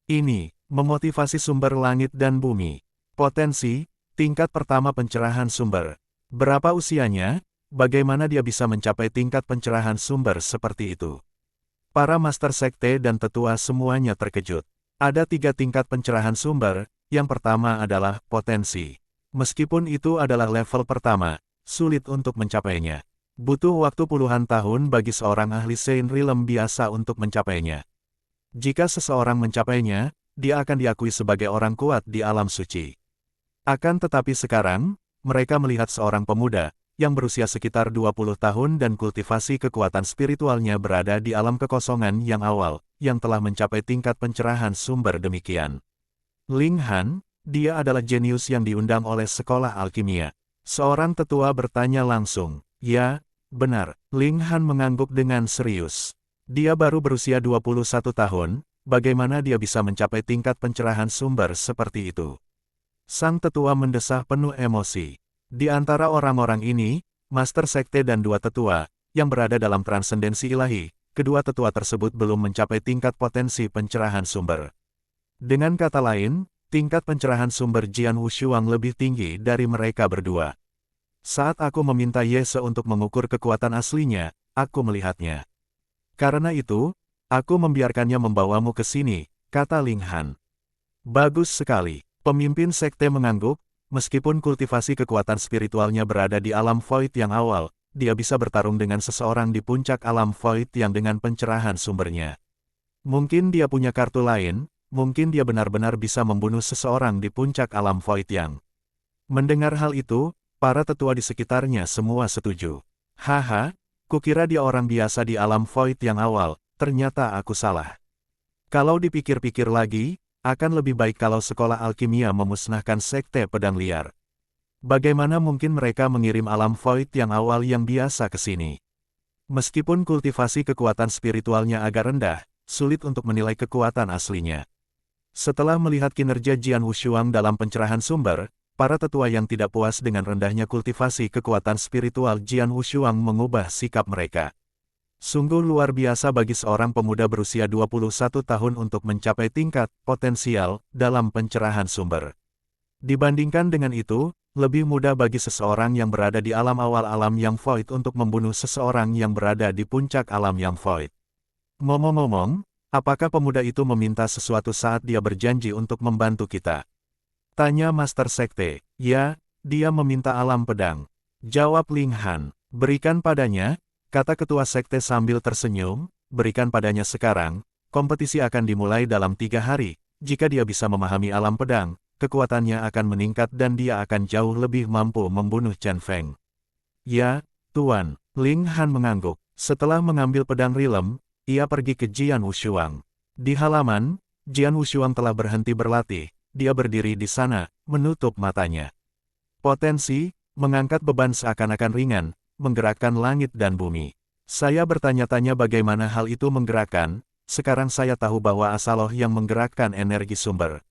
Speaker 1: Ini, memotivasi sumber langit dan bumi. Potensi, tingkat pertama pencerahan sumber. Berapa usianya? Bagaimana dia bisa mencapai tingkat pencerahan sumber seperti itu? Para master sekte dan tetua semuanya terkejut. Ada 3 tingkat pencerahan sumber, yang pertama adalah potensi. Meskipun itu adalah level pertama, sulit untuk mencapainya. Butuh waktu puluhan tahun bagi seorang ahli Sein Realm biasa untuk mencapainya. Jika seseorang mencapainya, dia akan diakui sebagai orang kuat di alam suci. Akan tetapi sekarang, mereka melihat seorang pemuda, yang berusia sekitar 20 tahun dan kultivasi kekuatan spiritualnya berada di alam kekosongan yang awal, yang telah mencapai tingkat pencerahan sumber demikian. Ling Han, dia adalah jenius yang diundang oleh sekolah alkimia. Seorang tetua bertanya langsung. Ya, benar. Ling Han mengangguk dengan serius. Dia baru berusia 21 tahun, bagaimana dia bisa mencapai tingkat pencerahan sumber seperti itu? Sang tetua mendesah penuh emosi. Di antara orang-orang ini, Master Sekte dan dua tetua, yang berada dalam transendensi ilahi, kedua tetua tersebut belum mencapai tingkat potensi pencerahan sumber. Dengan kata lain, tingkat pencerahan sumber Jian Wushuang lebih tinggi dari mereka berdua. Saat aku meminta Yese untuk mengukur kekuatan aslinya, aku melihatnya. Karena itu, aku membiarkannya membawamu ke sini, kata Ling Han. Bagus sekali. Pemimpin sekte mengangguk. Meskipun kultivasi kekuatan spiritualnya berada di alam void yang awal, dia bisa bertarung dengan seseorang di puncak alam void yang dengan pencerahan sumbernya. Mungkin dia punya kartu lain, mungkin dia benar-benar bisa membunuh seseorang di puncak alam void yang. Mendengar hal itu, para tetua di sekitarnya semua setuju. Haha, kukira dia orang biasa di alam void yang awal, ternyata aku salah. Kalau dipikir-pikir lagi, akan lebih baik kalau sekolah alkimia memusnahkan sekte pedang liar. Bagaimana mungkin mereka mengirim alam void yang awal yang biasa ke sini? Meskipun kultivasi kekuatan spiritualnya agak rendah, sulit untuk menilai kekuatan aslinya. Setelah melihat kinerja Jian Wushuang dalam pencerahan sumber, para tetua yang tidak puas dengan rendahnya kultivasi kekuatan spiritual Jian Wushuang mengubah sikap mereka. Sungguh luar biasa bagi seorang pemuda berusia 21 tahun untuk mencapai tingkat potensial dalam pencerahan sumber. Dibandingkan dengan itu, lebih mudah bagi seseorang yang berada di alam awal alam yang void untuk membunuh seseorang yang berada di puncak alam yang void. Ngomong-ngomong, apakah pemuda itu meminta sesuatu saat dia berjanji untuk membantu kita? Tanya Master Sekte. Ya, dia meminta alam pedang. Jawab Ling Han. Berikan padanya, kata ketua sekte sambil tersenyum, berikan padanya sekarang, kompetisi akan dimulai dalam 3 hari, jika dia bisa memahami alam pedang, kekuatannya akan meningkat dan dia akan jauh lebih mampu membunuh Chen Feng. Ya, Tuan, Ling Han mengangguk. Setelah mengambil pedang rilem, ia pergi ke Jian Wushuang. Di halaman, Jian Wushuang telah berhenti berlatih, dia berdiri di sana, menutup matanya. Potensi, mengangkat beban seakan-akan ringan, menggerakkan langit dan bumi. Saya bertanya-tanya bagaimana hal itu menggerakkan, sekarang saya tahu bahwa asaloh yang menggerakkan energi sumber.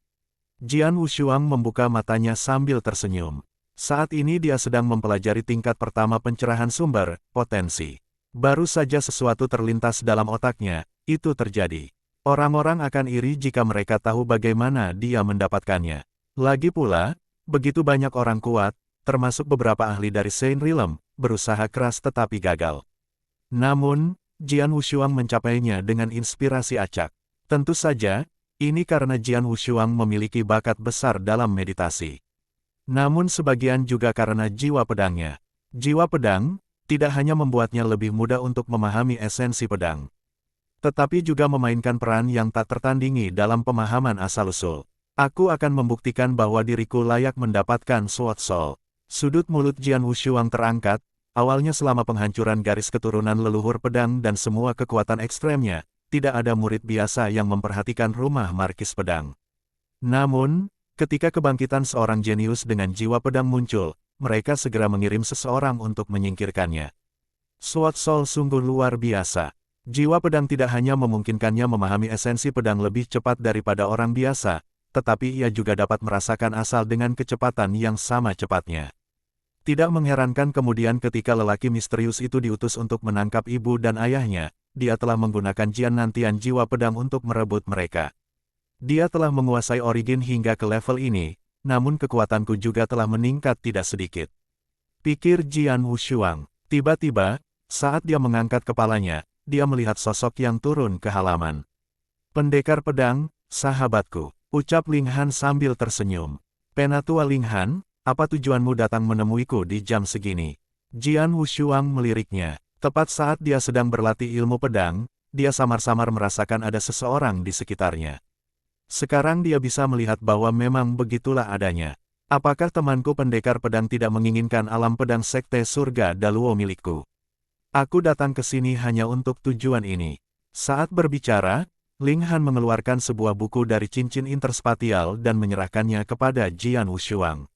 Speaker 1: Jian Wushuang membuka matanya sambil tersenyum. Saat ini dia sedang mempelajari tingkat pertama pencerahan sumber, potensi. Baru saja sesuatu terlintas dalam otaknya, itu terjadi. Orang-orang akan iri jika mereka tahu bagaimana dia mendapatkannya. Lagi pula, begitu banyak orang kuat, termasuk beberapa ahli dari Saint Realm, berusaha keras tetapi gagal. Namun, Jian Wushuang mencapainya dengan inspirasi acak. Tentu saja, ini karena Jian Wushuang memiliki bakat besar dalam meditasi. Namun sebagian juga karena jiwa pedangnya. Jiwa pedang, tidak hanya membuatnya lebih mudah untuk memahami esensi pedang, tetapi juga memainkan peran yang tak tertandingi dalam pemahaman asal-usul. Aku akan membuktikan bahwa diriku layak mendapatkan Sword Soul. Sudut mulut Jian Wushuang terangkat. Awalnya selama penghancuran garis keturunan leluhur pedang dan semua kekuatan ekstremnya, tidak ada murid biasa yang memperhatikan rumah markis pedang. Namun, ketika kebangkitan seorang jenius dengan jiwa pedang muncul, mereka segera mengirim seseorang untuk menyingkirkannya. Sword Soul sungguh luar biasa. Jiwa pedang tidak hanya memungkinkannya memahami esensi pedang lebih cepat daripada orang biasa, tetapi ia juga dapat merasakan asal dengan kecepatan yang sama cepatnya. Tidak mengherankan kemudian ketika lelaki misterius itu diutus untuk menangkap ibu dan ayahnya, dia telah menggunakan Jian Nantian jiwa pedang untuk merebut mereka. Dia telah menguasai origin hingga ke level ini, namun kekuatanku juga telah meningkat tidak sedikit. Pikir Jian Wushuang. Tiba-tiba, saat dia mengangkat kepalanya, dia melihat sosok yang turun ke halaman. Pendekar pedang, sahabatku, ucap Ling Han sambil tersenyum. Penatua Ling Han, apa tujuanmu datang menemuiku di jam segini? Jian Wushuang meliriknya. Tepat saat dia sedang berlatih ilmu pedang, dia samar-samar merasakan ada seseorang di sekitarnya. Sekarang dia bisa melihat bahwa memang begitulah adanya. Apakah temanku pendekar pedang tidak menginginkan alam pedang Sekte Surga Daluo milikku? Aku datang ke sini hanya untuk tujuan ini. Saat berbicara, Ling Han mengeluarkan sebuah buku dari cincin interspatial dan menyerahkannya kepada Jian Wushuang.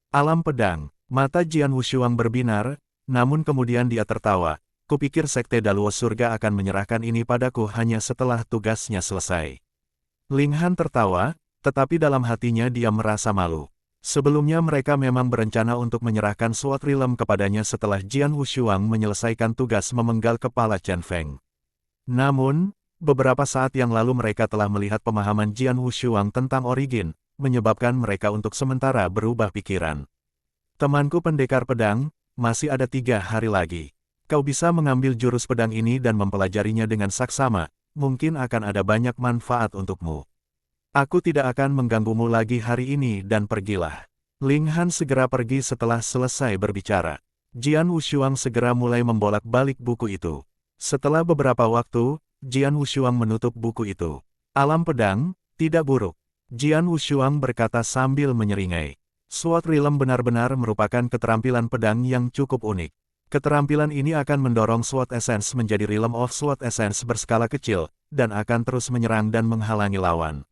Speaker 1: Alam pedang, mata Jian Wushuang berbinar, namun kemudian dia tertawa. Kupikir Sekte Daluo Surga akan menyerahkan ini padaku hanya setelah tugasnya selesai. Ling Han tertawa, tetapi dalam hatinya dia merasa malu. Sebelumnya mereka memang berencana untuk menyerahkan Sword Realm kepadanya setelah Jian Wushuang menyelesaikan tugas memenggal kepala Chen Feng. Namun, beberapa saat yang lalu mereka telah melihat pemahaman Jian Wushuang tentang origin, menyebabkan mereka untuk sementara berubah pikiran. Temanku pendekar pedang, masih ada 3 hari lagi. Kau bisa mengambil jurus pedang ini dan mempelajarinya dengan saksama, mungkin akan ada banyak manfaat untukmu. Aku tidak akan mengganggumu lagi hari ini dan pergilah. Ling Han segera pergi setelah selesai berbicara. Jian Wushuang segera mulai membolak-balik buku itu. Setelah beberapa waktu, Jian Wushuang menutup buku itu. Alam pedang, tidak buruk. Jian Wushuang berkata sambil menyeringai. Sword Realm benar-benar merupakan keterampilan pedang yang cukup unik. Keterampilan ini akan mendorong Sword Essence menjadi Realm of Sword Essence berskala kecil, dan akan terus menyerang dan menghalangi lawan.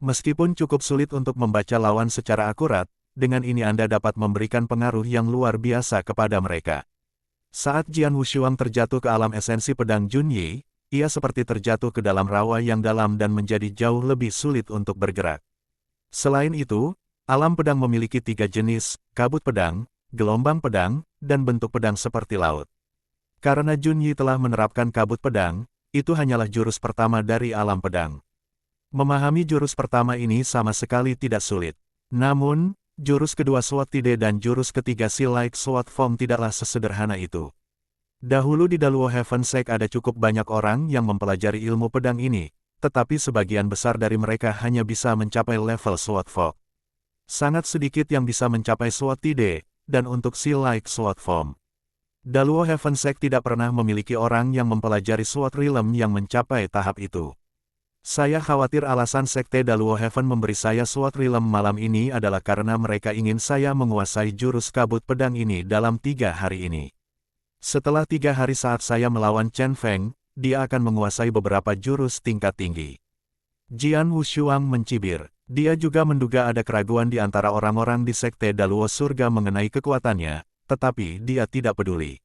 Speaker 1: Meskipun cukup sulit untuk membaca lawan secara akurat, dengan ini Anda dapat memberikan pengaruh yang luar biasa kepada mereka. Saat Jian Wushuang terjatuh ke alam esensi pedang Junyi, ia seperti terjatuh ke dalam rawa yang dalam dan menjadi jauh lebih sulit untuk bergerak. Selain itu, alam pedang memiliki 3 jenis, kabut pedang, gelombang pedang, dan bentuk pedang seperti laut. Karena Junyi telah menerapkan kabut pedang, itu hanyalah jurus pertama dari alam pedang. Memahami jurus pertama ini sama sekali tidak sulit. Namun, jurus kedua Sword Tide dan jurus ketiga Seal Like Sword Form tidaklah sesederhana itu. Dahulu di Daluo Heaven Sect ada cukup banyak orang yang mempelajari ilmu pedang ini, tetapi sebagian besar dari mereka hanya bisa mencapai level Sword Form. Sangat sedikit yang bisa mencapai Sword Tide, dan untuk Seal Like Sword Form. Daluo Heaven Sect tidak pernah memiliki orang yang mempelajari Sword Realm yang mencapai tahap itu. Saya khawatir alasan Sekte Daluo Heaven memberi saya Sword Realm malam ini adalah karena mereka ingin saya menguasai jurus kabut pedang ini dalam 3 hari ini. Setelah 3 hari saat saya melawan Chen Feng, dia akan menguasai beberapa jurus tingkat tinggi. Jian Wushuang mencibir. Dia juga menduga ada keraguan di antara orang-orang di Sekte Daluo Surga mengenai kekuatannya, tetapi dia tidak peduli.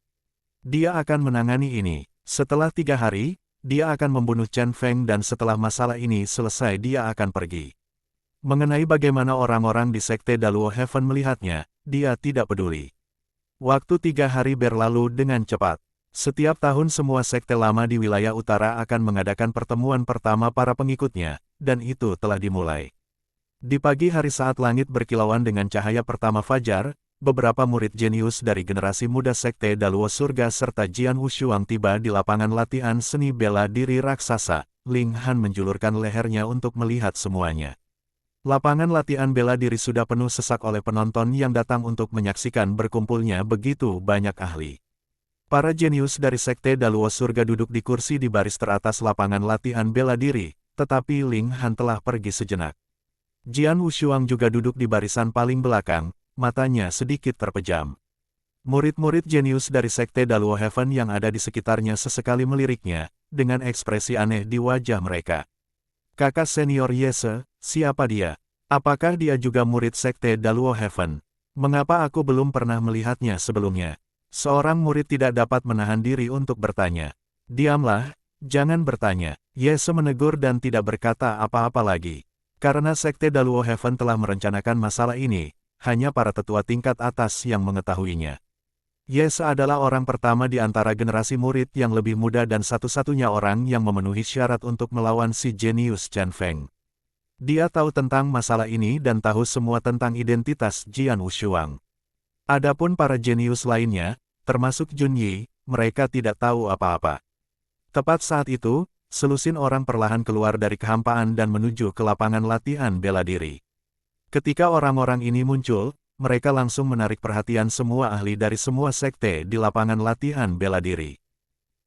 Speaker 1: Dia akan menangani ini. Setelah 3 hari, dia akan membunuh Chen Feng dan setelah masalah ini selesai dia akan pergi. Mengenai bagaimana orang-orang di Sekte Daluo Heaven melihatnya, dia tidak peduli. Waktu 3 hari berlalu dengan cepat. Setiap tahun semua sekte lama di wilayah utara akan mengadakan pertemuan pertama para pengikutnya, dan itu telah dimulai. Di pagi hari saat langit berkilauan dengan cahaya pertama fajar, beberapa murid jenius dari generasi muda Sekte Daluo Surga serta Jian Wushuang tiba di lapangan latihan seni bela diri raksasa. Ling Han menjulurkan lehernya untuk melihat semuanya. Lapangan latihan bela diri sudah penuh sesak oleh penonton yang datang untuk menyaksikan berkumpulnya begitu banyak ahli. Para jenius dari Sekte Daluo Surga duduk di kursi di baris teratas lapangan latihan bela diri, tetapi Ling Han telah pergi sejenak. Jian Wushuang juga duduk di barisan paling belakang, matanya sedikit terpejam. Murid-murid jenius dari Sekte Daluo Heaven yang ada di sekitarnya sesekali meliriknya, dengan ekspresi aneh di wajah mereka. Kakak senior Yese, siapa dia? Apakah dia juga murid Sekte Daluo Heaven? Mengapa aku belum pernah melihatnya sebelumnya? Seorang murid tidak dapat menahan diri untuk bertanya. Diamlah, jangan bertanya. Yese menegur dan tidak berkata apa-apa lagi. Karena Sekte Daluo Heaven telah merencanakan masalah ini, hanya para tetua tingkat atas yang mengetahuinya. Yese adalah orang pertama di antara generasi murid yang lebih muda dan satu-satunya orang yang memenuhi syarat untuk melawan si jenius Chen Feng. Dia tahu tentang masalah ini dan tahu semua tentang identitas Jian Wushuang. Adapun para jenius lainnya, termasuk Junyi, mereka tidak tahu apa-apa. Tepat saat itu, selusin orang perlahan keluar dari kehampaan dan menuju ke lapangan latihan bela diri. Ketika orang-orang ini muncul, mereka langsung menarik perhatian semua ahli dari semua sekte di lapangan latihan bela diri.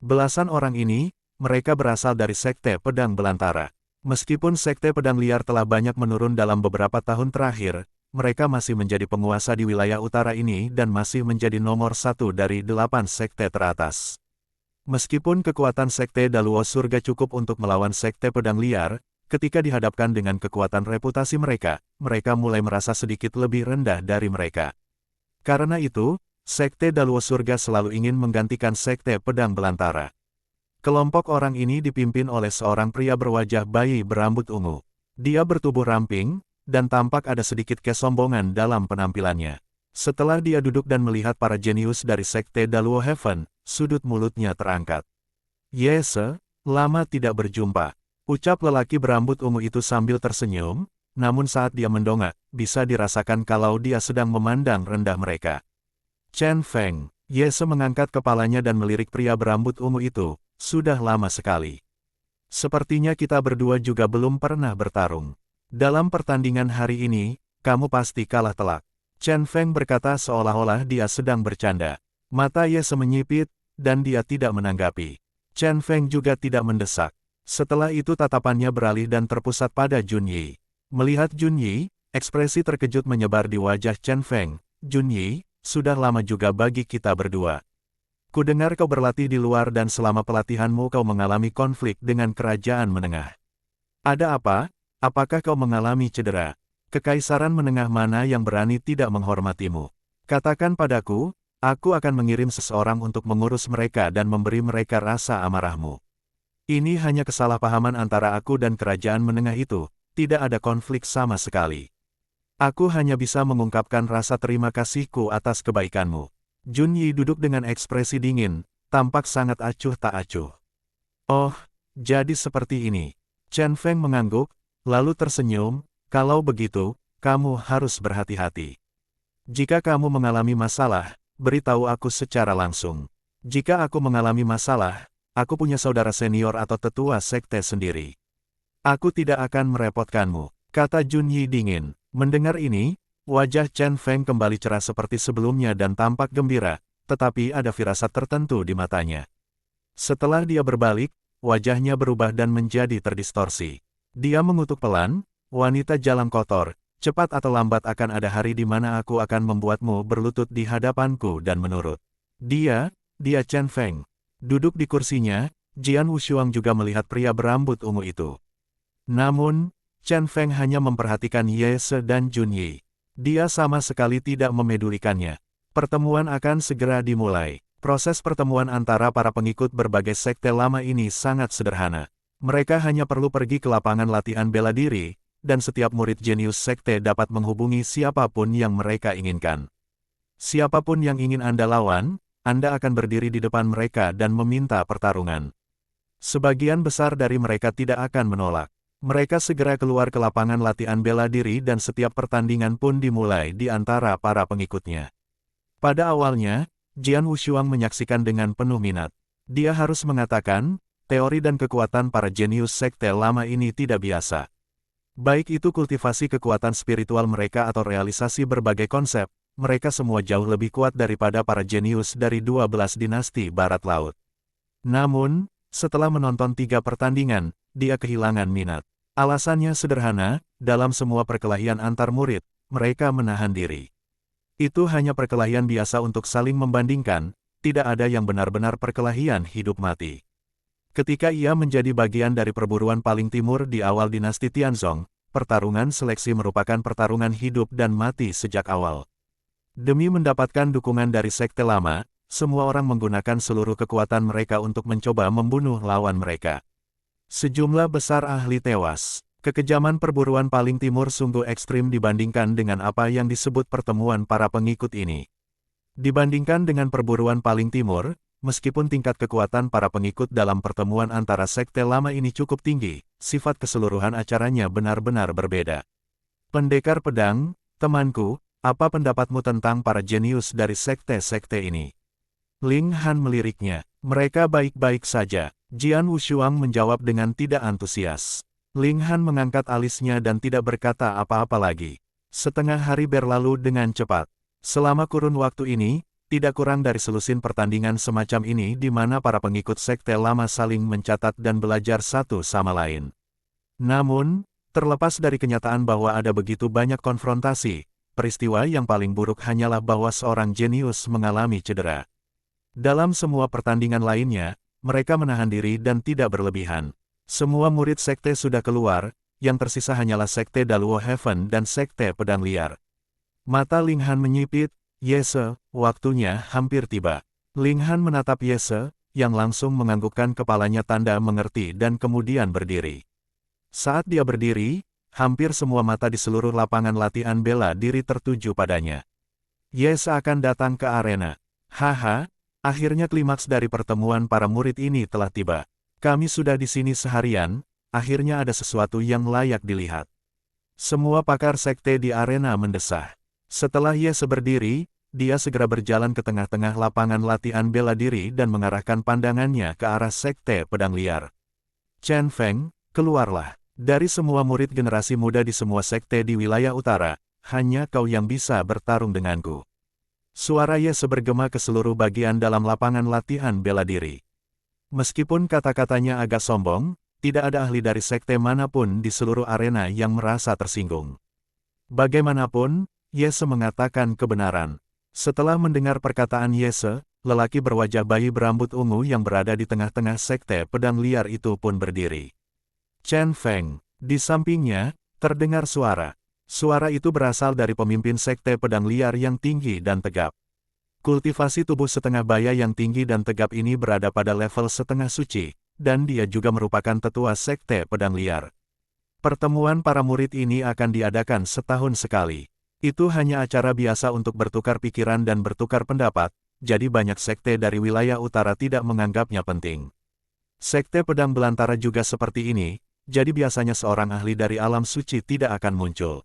Speaker 1: Belasan orang ini, mereka berasal dari Sekte Pedang Belantara. Meskipun Sekte Pedang Liar telah banyak menurun dalam beberapa tahun terakhir, mereka masih menjadi penguasa di wilayah utara ini dan masih menjadi nomor 1 dari 8 sekte teratas. Meskipun kekuatan sekte Daluo Surga cukup untuk melawan sekte pedang liar, ketika dihadapkan dengan kekuatan reputasi mereka, mereka mulai merasa sedikit lebih rendah dari mereka. Karena itu, sekte Daluo Surga selalu ingin menggantikan sekte pedang belantara. Kelompok orang ini dipimpin oleh seorang pria berwajah bayi berambut ungu. Dia bertubuh ramping, dan tampak ada sedikit kesombongan dalam penampilannya. Setelah dia duduk dan melihat para jenius dari sekte Daluo Heaven, sudut mulutnya terangkat. "Yese, lama tidak berjumpa," ucap lelaki berambut ungu itu sambil tersenyum, namun saat dia mendongak, bisa dirasakan kalau dia sedang memandang rendah mereka. "Chen Feng," Yese mengangkat kepalanya dan melirik pria berambut ungu itu. "Sudah lama sekali. Sepertinya kita berdua juga belum pernah bertarung. Dalam pertandingan hari ini, kamu pasti kalah telak." Chen Feng berkata seolah-olah dia sedang bercanda. Mata Yese menyipit, dan dia tidak menanggapi. Chen Feng juga tidak mendesak. Setelah itu tatapannya beralih dan terpusat pada Jun Yi. Melihat Jun Yi, ekspresi terkejut menyebar di wajah Chen Feng. "Jun Yi, sudah lama juga bagi kita berdua. Kudengar kau berlatih di luar dan selama pelatihanmu kau mengalami konflik dengan kerajaan menengah. Ada apa? Apakah kau mengalami cedera? Kekaisaran menengah mana yang berani tidak menghormatimu? Katakan padaku, aku akan mengirim seseorang untuk mengurus mereka dan memberi mereka rasa amarahmu. Ini hanya kesalahpahaman antara aku dan kerajaan menengah itu, tidak ada konflik sama sekali. Aku hanya bisa mengungkapkan rasa terima kasihku atas kebaikanmu." Jun Yi duduk dengan ekspresi dingin, tampak sangat acuh tak acuh. "Oh, jadi seperti ini." Chen Feng mengangguk, lalu tersenyum, "Kalau begitu, kamu harus berhati-hati. Jika kamu mengalami masalah, beritahu aku secara langsung. Jika aku mengalami masalah, aku punya saudara senior atau tetua sekte sendiri. Aku tidak akan merepotkanmu," kata Jun Yi dingin. Mendengar ini, wajah Chen Feng kembali cerah seperti sebelumnya dan tampak gembira, tetapi ada firasat tertentu di matanya. Setelah dia berbalik, wajahnya berubah dan menjadi terdistorsi. Dia mengutuk pelan, "Wanita jalan kotor, cepat atau lambat akan ada hari di mana aku akan membuatmu berlutut di hadapanku dan menurut." Dia Chen Feng. Duduk di kursinya, Jian Wushuang juga melihat pria berambut ungu itu. Namun, Chen Feng hanya memperhatikan Yese dan Jun Yi. Dia sama sekali tidak memedulikannya. Pertemuan akan segera dimulai. Proses pertemuan antara para pengikut berbagai sekte lama ini sangat sederhana. Mereka hanya perlu pergi ke lapangan latihan bela diri, dan setiap murid jenius sekte dapat menghubungi siapapun yang mereka inginkan. Siapapun yang ingin Anda lawan, Anda akan berdiri di depan mereka dan meminta pertarungan. Sebagian besar dari mereka tidak akan menolak. Mereka segera keluar ke lapangan latihan bela diri dan setiap pertandingan pun dimulai di antara para pengikutnya. Pada awalnya, Jian Wushuang menyaksikan dengan penuh minat. Dia harus mengatakan, teori dan kekuatan para jenius sekte lama ini tidak biasa. Baik itu kultivasi kekuatan spiritual mereka atau realisasi berbagai konsep, mereka semua jauh lebih kuat daripada para jenius dari 12 dinasti Barat Laut. Namun, setelah menonton 3 pertandingan, dia kehilangan minat. Alasannya sederhana, dalam semua perkelahian antar murid, mereka menahan diri. Itu hanya perkelahian biasa untuk saling membandingkan, tidak ada yang benar-benar perkelahian hidup mati. Ketika ia menjadi bagian dari perburuan paling timur di awal dinasti Tianzong, pertarungan seleksi merupakan pertarungan hidup dan mati sejak awal. Demi mendapatkan dukungan dari sekte lama, semua orang menggunakan seluruh kekuatan mereka untuk mencoba membunuh lawan mereka. Sejumlah besar ahli tewas. Kekejaman perburuan paling timur sungguh ekstrim dibandingkan dengan apa yang disebut pertemuan para pengikut ini. Dibandingkan dengan perburuan paling timur, meskipun tingkat kekuatan para pengikut dalam pertemuan antara sekte lama ini cukup tinggi, sifat keseluruhan acaranya benar-benar berbeda. Pendekar pedang, temanku, apa pendapatmu tentang para jenius dari sekte-sekte ini? Ling Han meliriknya. Mereka baik-baik saja. Jian Wushuang menjawab dengan tidak antusias. Ling Han mengangkat alisnya dan tidak berkata apa-apa lagi. Setengah hari berlalu dengan cepat. Selama kurun waktu ini, tidak kurang dari selusin pertandingan semacam ini di mana para pengikut sekte lama saling mencatat dan belajar satu sama lain. Namun, terlepas dari kenyataan bahwa ada begitu banyak konfrontasi, peristiwa yang paling buruk hanyalah bahwa seorang jenius mengalami cedera. Dalam semua pertandingan lainnya, mereka menahan diri dan tidak berlebihan. Semua murid sekte sudah keluar, yang tersisa hanyalah sekte Daluo Heaven dan sekte Pedang Liar. Mata Ling Han menyipit, Yese, waktunya hampir tiba. Ling Han menatap Yese, yang langsung menganggukkan kepalanya tanda mengerti dan kemudian berdiri. Saat dia berdiri, hampir semua mata di seluruh lapangan latihan bela diri tertuju padanya. Yese akan datang ke arena. Haha, akhirnya klimaks dari pertemuan para murid ini telah tiba. Kami sudah di sini seharian, akhirnya ada sesuatu yang layak dilihat. Semua pakar sekte di arena mendesah. Setelah Yese berdiri, dia segera berjalan ke tengah-tengah lapangan latihan bela diri dan mengarahkan pandangannya ke arah sekte Pedang Liar. Chen Feng, keluarlah. Dari semua murid generasi muda di semua sekte di wilayah utara, hanya kau yang bisa bertarung denganku. Suara Yese bergema ke seluruh bagian dalam lapangan latihan bela diri. Meskipun kata-katanya agak sombong, tidak ada ahli dari sekte manapun di seluruh arena yang merasa tersinggung. Bagaimanapun, Yese mengatakan kebenaran. Setelah mendengar perkataan Yese, lelaki berwajah bayi berambut ungu yang berada di tengah-tengah sekte Pedang Liar itu pun berdiri. Chen Feng, di sampingnya, terdengar suara. Suara itu berasal dari pemimpin sekte Pedang Liar yang tinggi dan tegap. Kultivasi tubuh setengah baya yang tinggi dan tegap ini berada pada level setengah suci, dan dia juga merupakan tetua sekte Pedang Liar. Pertemuan para murid ini akan diadakan setahun sekali. Itu hanya acara biasa untuk bertukar pikiran dan bertukar pendapat, jadi banyak sekte dari wilayah utara tidak menganggapnya penting. Sekte Pedang Belantara juga seperti ini, jadi biasanya seorang ahli dari alam suci tidak akan muncul.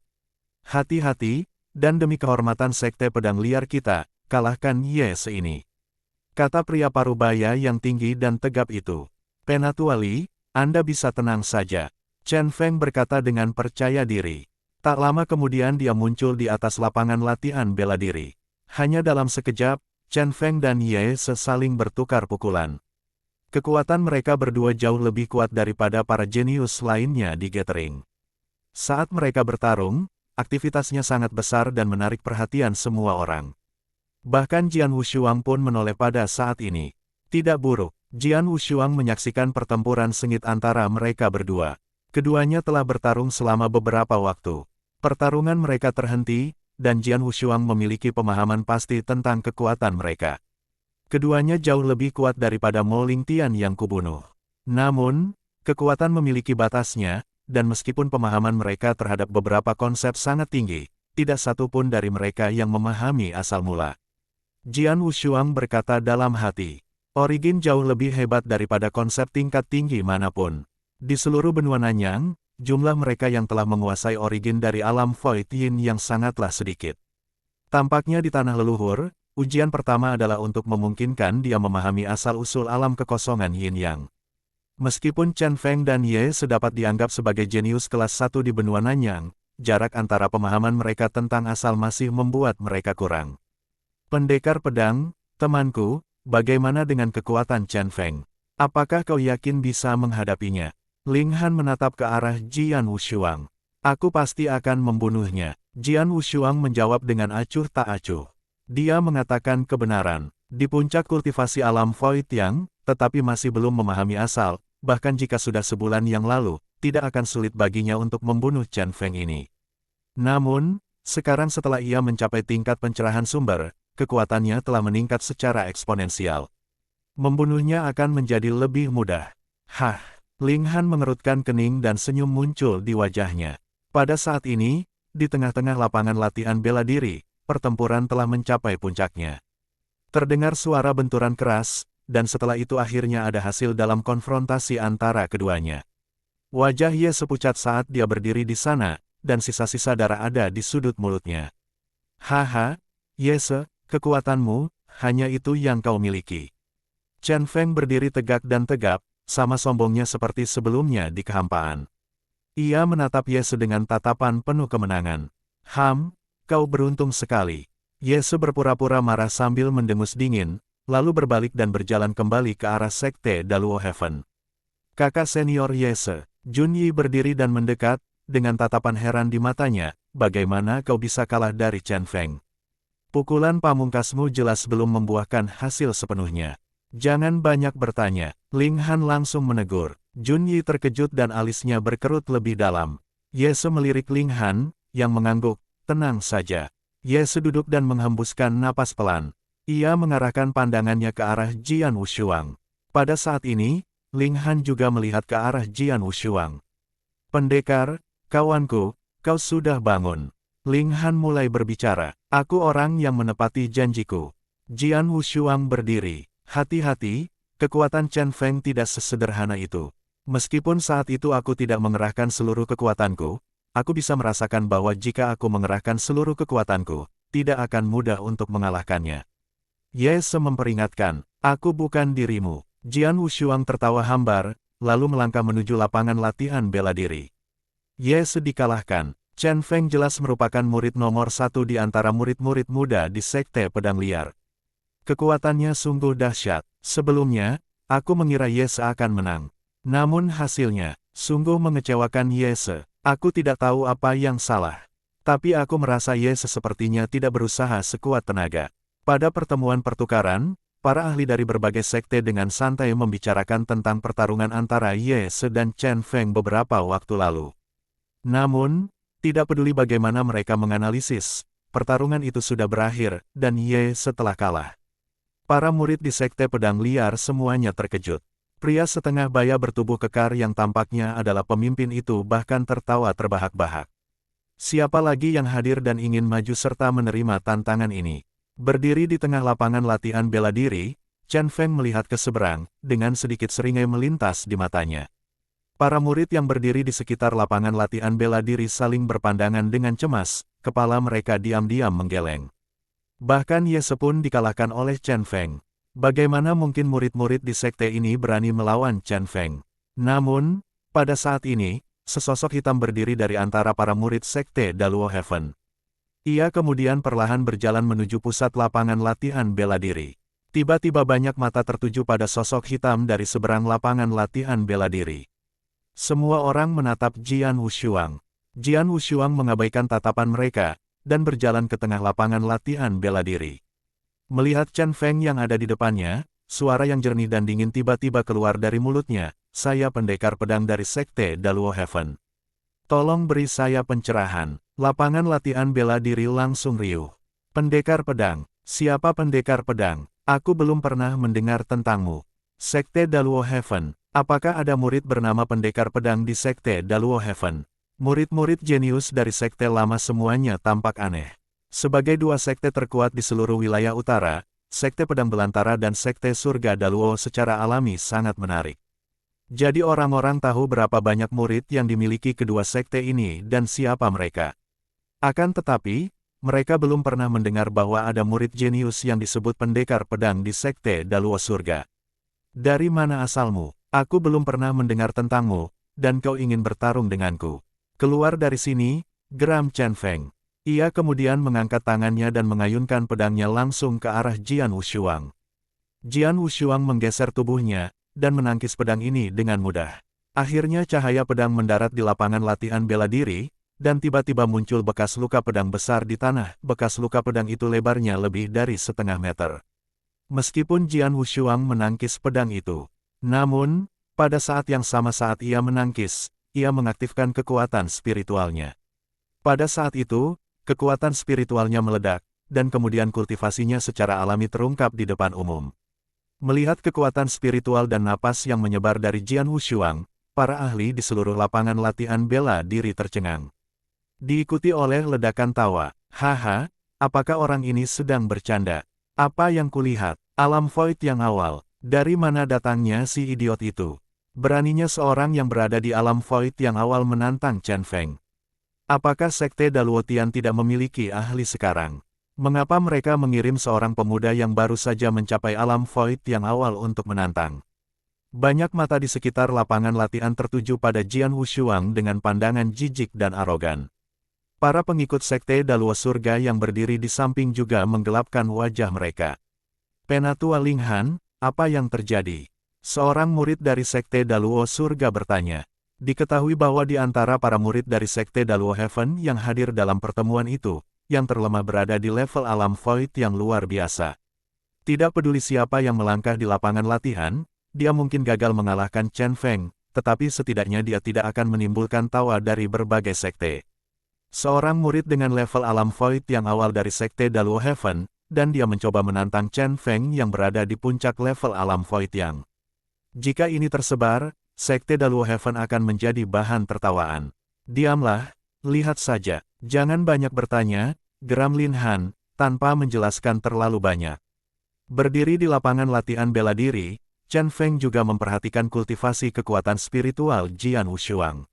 Speaker 1: Hati-hati, dan demi kehormatan sekte Pedang Liar kita, kalahkan Yese ini. Kata pria parubaya yang tinggi dan tegap itu. Penatuali, Anda bisa tenang saja. Chen Feng berkata dengan percaya diri. Tak lama kemudian dia muncul di atas lapangan latihan bela diri. Hanya dalam sekejap, Chen Feng dan Yese saling bertukar pukulan. Kekuatan mereka berdua jauh lebih kuat daripada para jenius lainnya di Gathering. Saat mereka bertarung, aktivitasnya sangat besar dan menarik perhatian semua orang. Bahkan Jian Wushuang pun menoleh pada saat ini. Tidak buruk, Jian Wushuang menyaksikan pertempuran sengit antara mereka berdua. Keduanya telah bertarung selama beberapa waktu. Pertarungan mereka terhenti, dan Jian Wushuang memiliki pemahaman pasti tentang kekuatan mereka. Keduanya jauh lebih kuat daripada Mo Lingtian yang kubunuh. Namun, kekuatan memiliki batasnya, dan meskipun pemahaman mereka terhadap beberapa konsep sangat tinggi, tidak satu pun dari mereka yang memahami asal mula. Jian Wushuang berkata dalam hati, Origin jauh lebih hebat daripada konsep tingkat tinggi manapun. Di seluruh benua Nanyang, jumlah mereka yang telah menguasai Origin dari alam Void Yin yang sangatlah sedikit. Tampaknya di tanah leluhur, ujian pertama adalah untuk memungkinkan dia memahami asal-usul alam kekosongan Yin Yang. Meskipun Chen Feng dan Ye sedapat dianggap sebagai jenius kelas 1 di benua Nanyang, jarak antara pemahaman mereka tentang asal masih membuat mereka kurang. Pendekar pedang, temanku, bagaimana dengan kekuatan Chen Feng? Apakah kau yakin bisa menghadapinya? Ling Han menatap ke arah Jian Wushuang. Aku pasti akan membunuhnya. Jian Wushuang menjawab dengan acuh tak acuh. Dia mengatakan kebenaran. Di puncak kultivasi alam Void Yang, tetapi masih belum memahami asal, bahkan jika sudah sebulan yang lalu, tidak akan sulit baginya untuk membunuh Chen Feng ini. Namun, sekarang setelah ia mencapai tingkat pencerahan sumber, kekuatannya telah meningkat secara eksponensial. Membunuhnya akan menjadi lebih mudah. Hah! Ling Han mengerutkan kening dan senyum muncul di wajahnya. Pada saat ini, di tengah-tengah lapangan latihan bela diri, pertempuran telah mencapai puncaknya. Terdengar suara benturan keras, dan setelah itu akhirnya ada hasil dalam konfrontasi antara keduanya. Wajah Ye sepucat saat dia berdiri di sana, dan sisa-sisa darah ada di sudut mulutnya. Haha, Yese, kekuatanmu, hanya itu yang kau miliki. Chen Feng berdiri tegak dan tegap, sama sombongnya seperti sebelumnya di kehampaan. Ia menatap Yese dengan tatapan penuh kemenangan. Kau beruntung sekali. Yese berpura-pura marah sambil mendengus dingin, lalu berbalik dan berjalan kembali ke arah sekte Daluo Heaven. Kakak senior Yese, Junyi berdiri dan mendekat, dengan tatapan heran di matanya, bagaimana kau bisa kalah dari Chen Feng? Pukulan pamungkasmu jelas belum membuahkan hasil sepenuhnya. Jangan banyak bertanya, Ling Han langsung menegur. Jun Yi terkejut dan alisnya berkerut lebih dalam. Yese melirik Ling Han, yang mengangguk, tenang saja. Yese duduk dan menghembuskan napas pelan. Ia mengarahkan pandangannya ke arah Jian Wushuang. Pada saat ini, Ling Han juga melihat ke arah Jian Wushuang. Pendekar, kawanku, kau sudah bangun. Ling Han mulai berbicara. Aku orang yang menepati janjiku. Jian Wushuang berdiri. Hati-hati, kekuatan Chen Feng tidak sesederhana itu. Meskipun saat itu aku tidak mengerahkan seluruh kekuatanku, aku bisa merasakan bahwa jika aku mengerahkan seluruh kekuatanku, tidak akan mudah untuk mengalahkannya. Yese memperingatkan, aku bukan dirimu. Jian Wushuang tertawa hambar, lalu melangkah menuju lapangan latihan bela diri. Yese dikalahkan. Chen Feng jelas merupakan murid nomor 1 di antara murid-murid muda di Sekte Pedang Liar. Kekuatannya sungguh dahsyat. Sebelumnya, aku mengira Yese akan menang. Namun hasilnya, sungguh mengecewakan Yese. Aku tidak tahu apa yang salah. Tapi aku merasa Yese sepertinya tidak berusaha sekuat tenaga. Pada pertemuan pertukaran, para ahli dari berbagai sekte dengan santai membicarakan tentang pertarungan antara Yese dan Chen Feng beberapa waktu lalu. Namun, tidak peduli bagaimana mereka menganalisis, pertarungan itu sudah berakhir, dan Yese telah kalah. Para murid di Sekte Pedang Liar semuanya terkejut. Pria setengah baya bertubuh kekar yang tampaknya adalah pemimpin itu bahkan tertawa terbahak-bahak. Siapa lagi yang hadir dan ingin maju serta menerima tantangan ini? Berdiri di tengah lapangan latihan bela diri, Chen Feng melihat ke seberang, dengan sedikit seringai melintas di matanya. Para murid yang berdiri di sekitar lapangan latihan bela diri saling berpandangan dengan cemas, kepala mereka diam-diam menggeleng. Bahkan Yese pun dikalahkan oleh Chen Feng. Bagaimana mungkin murid-murid di sekte ini berani melawan Chen Feng? Namun, pada saat ini, sesosok hitam berdiri dari antara para murid sekte Daluo Heaven. Ia kemudian perlahan berjalan menuju pusat lapangan latihan bela diri. Tiba-tiba banyak mata tertuju pada sosok hitam dari seberang lapangan latihan bela diri. Semua orang menatap Jian Wushuang. Jian Wushuang mengabaikan tatapan mereka, dan berjalan ke tengah lapangan latihan bela diri. Melihat Chen Feng yang ada di depannya, suara yang jernih dan dingin tiba-tiba keluar dari mulutnya, saya pendekar pedang dari Sekte Daluo Heaven. Tolong beri saya pencerahan. Lapangan latihan bela diri langsung riuh. Pendekar pedang, siapa pendekar pedang? Aku belum pernah mendengar tentangmu. Sekte Daluo Heaven, apakah ada murid bernama pendekar pedang di Sekte Daluo Heaven? Murid-murid jenius dari sekte lama semuanya tampak aneh. Sebagai dua sekte terkuat di seluruh wilayah utara, Sekte Pedang Belantara dan Sekte Surga Daluo secara alami sangat menarik. Jadi orang-orang tahu berapa banyak murid yang dimiliki kedua sekte ini dan siapa mereka. Akan tetapi, mereka belum pernah mendengar bahwa ada murid jenius yang disebut pendekar pedang di Sekte Daluo Surga. Dari mana asalmu? Aku belum pernah mendengar tentangmu, dan kau ingin bertarung denganku. Keluar dari sini, geram Chen Feng. Ia kemudian mengangkat tangannya dan mengayunkan pedangnya langsung ke arah Jian Wushuang. Jian Wushuang menggeser tubuhnya, dan menangkis pedang ini dengan mudah. Akhirnya cahaya pedang mendarat di lapangan latihan bela diri, dan tiba-tiba muncul bekas luka pedang besar di tanah. Bekas luka pedang itu lebarnya lebih dari setengah meter. Meskipun Jian Wushuang menangkis pedang itu, namun, pada saat yang sama saat ia menangkis, ia mengaktifkan kekuatan spiritualnya. Pada saat itu, kekuatan spiritualnya meledak, dan kemudian kultivasinya secara alami terungkap di depan umum. Melihat kekuatan spiritual dan napas yang menyebar dari Jian Wushuang, para ahli di seluruh lapangan latihan bela diri tercengang. Diikuti oleh ledakan tawa. Haha, apakah orang ini sedang bercanda? Apa yang kulihat? Alam void yang awal. Dari mana datangnya si idiot itu? Beraninya seorang yang berada di alam void yang awal menantang Chen Feng. Apakah Sekte Daluotian tidak memiliki ahli sekarang? Mengapa mereka mengirim seorang pemuda yang baru saja mencapai alam void yang awal untuk menantang? Banyak mata di sekitar lapangan latihan tertuju pada Jian Wushuang dengan pandangan jijik dan arogan. Para pengikut Sekte Daluo Surga yang berdiri di samping juga menggelapkan wajah mereka. Penatua Ling Han, apa yang terjadi? Seorang murid dari Sekte Daluo Surga bertanya. Diketahui bahwa di antara para murid dari Sekte Daluo Heaven yang hadir dalam pertemuan itu, yang terlemah berada di level alam void yang luar biasa. Tidak peduli siapa yang melangkah di lapangan latihan, dia mungkin gagal mengalahkan Chen Feng, tetapi setidaknya dia tidak akan menimbulkan tawa dari berbagai sekte. Seorang murid dengan level alam void yang awal dari Sekte Daluo Heaven, dan dia mencoba menantang Chen Feng yang berada di puncak level alam void yang. Jika ini tersebar, Sekte Daluo Heaven akan menjadi bahan tertawaan. Diamlah, lihat saja, jangan banyak bertanya, geram Lin Han, tanpa menjelaskan terlalu banyak. Berdiri di lapangan latihan bela diri, Chen Feng juga memperhatikan kultivasi kekuatan spiritual Jian Wushuang.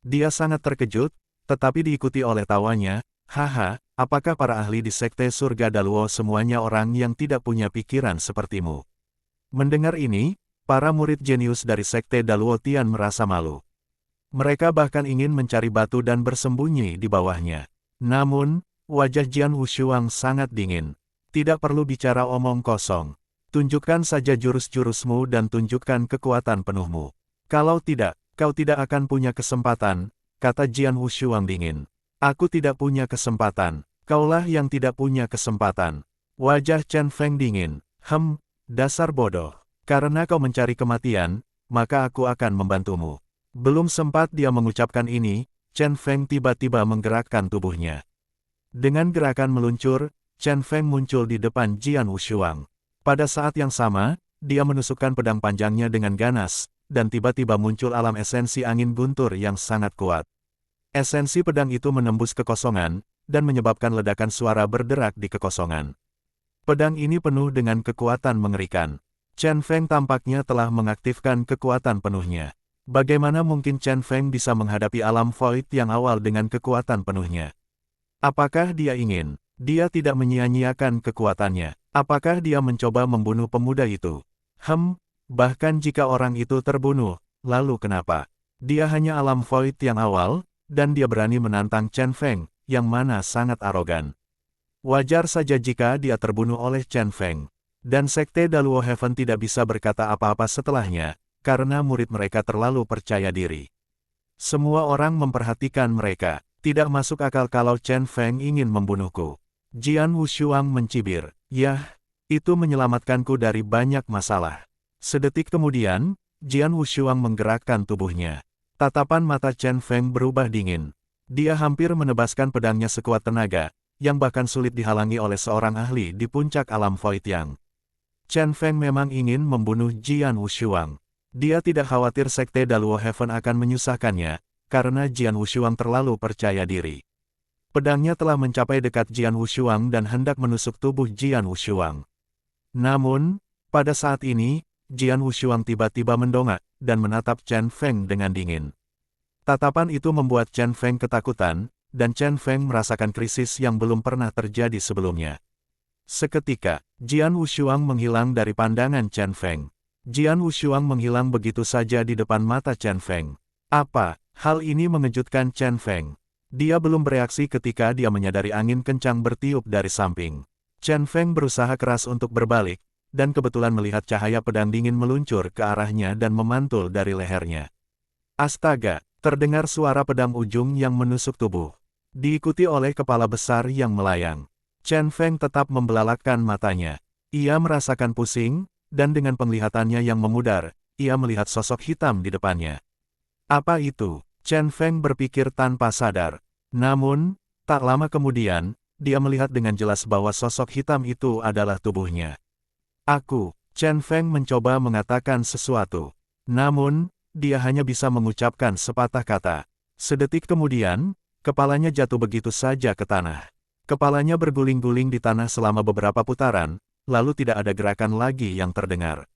Speaker 1: Dia sangat terkejut, tetapi diikuti oleh tawanya, haha, apakah para ahli di Sekte Surga Daluo semuanya orang yang tidak punya pikiran sepertimu? Mendengar ini, para murid jenius dari Sekte Daluo Tian merasa malu. Mereka bahkan ingin mencari batu dan bersembunyi di bawahnya. Namun, wajah Jian Wushuang sangat dingin. Tidak perlu bicara omong kosong. Tunjukkan saja jurus-jurusmu dan tunjukkan kekuatan penuhmu. Kalau tidak, kau tidak akan punya kesempatan, kata Jian Wushuang dingin. Aku tidak punya kesempatan, kaulah yang tidak punya kesempatan. Wajah Chen Feng dingin. Dasar bodoh. Karena kau mencari kematian, maka aku akan membantumu. Belum sempat dia mengucapkan ini, Chen Feng tiba-tiba menggerakkan tubuhnya. Dengan gerakan meluncur, Chen Feng muncul di depan Jian Wushuang. Pada saat yang sama, dia menusukkan pedang panjangnya dengan ganas, dan tiba-tiba muncul alam esensi angin guntur yang sangat kuat. Esensi pedang itu menembus kekosongan, dan menyebabkan ledakan suara berderak di kekosongan. Pedang ini penuh dengan kekuatan mengerikan. Chen Feng tampaknya telah mengaktifkan kekuatan penuhnya. Bagaimana mungkin Chen Feng bisa menghadapi alam void yang awal dengan kekuatan penuhnya? Apakah dia ingin? Dia tidak menyia-nyiakan kekuatannya. Apakah dia mencoba membunuh pemuda itu? Bahkan jika orang itu terbunuh, lalu kenapa? Dia hanya alam void yang awal, dan dia berani menantang Chen Feng, yang mana sangat arogan. Wajar saja jika dia terbunuh oleh Chen Feng. Dan Sekte Daluo Heaven tidak bisa berkata apa-apa setelahnya, karena murid mereka terlalu percaya diri. Semua orang memperhatikan mereka. Tidak masuk akal kalau Chen Feng ingin membunuhku. Jian Wushuang mencibir. Yah, itu menyelamatkanku dari banyak masalah. Sedetik kemudian, Jian Wushuang menggerakkan tubuhnya. Tatapan mata Chen Feng berubah dingin. Dia hampir menebaskan pedangnya sekuat tenaga, yang bahkan sulit dihalangi oleh seorang ahli di puncak alam void yang. Chen Feng memang ingin membunuh Jian Wushuang. Dia tidak khawatir Sekte Daluo Heaven akan menyusahkannya, karena Jian Wushuang terlalu percaya diri. Pedangnya telah mencapai dekat Jian Wushuang dan hendak menusuk tubuh Jian Wushuang. Namun, pada saat ini, Jian Wushuang tiba-tiba mendongak, dan menatap Chen Feng dengan dingin. Tatapan itu membuat Chen Feng ketakutan, dan Chen Feng merasakan krisis yang belum pernah terjadi sebelumnya. Seketika, Jian Wushuang menghilang dari pandangan Chen Feng. Jian Wushuang menghilang begitu saja di depan mata Chen Feng. Apa? Hal ini mengejutkan Chen Feng. Dia belum bereaksi ketika dia menyadari angin kencang bertiup dari samping. Chen Feng berusaha keras untuk berbalik, dan kebetulan melihat cahaya pedang dingin meluncur ke arahnya dan memantul dari lehernya. Astaga, terdengar suara pedang ujung yang menusuk tubuh. Diikuti oleh kepala besar yang melayang. Chen Feng tetap membelalakkan matanya. Ia merasakan pusing, dan dengan penglihatannya yang memudar, ia melihat sosok hitam di depannya. Apa itu? Chen Feng berpikir tanpa sadar. Namun, tak lama kemudian, dia melihat dengan jelas bahwa sosok hitam itu adalah tubuhnya. Chen Feng mencoba mengatakan sesuatu. Namun, dia hanya bisa mengucapkan sepatah kata. Sedetik kemudian, kepalanya jatuh begitu saja ke tanah. Kepalanya berguling-guling di tanah selama beberapa putaran, lalu tidak ada gerakan lagi yang terdengar.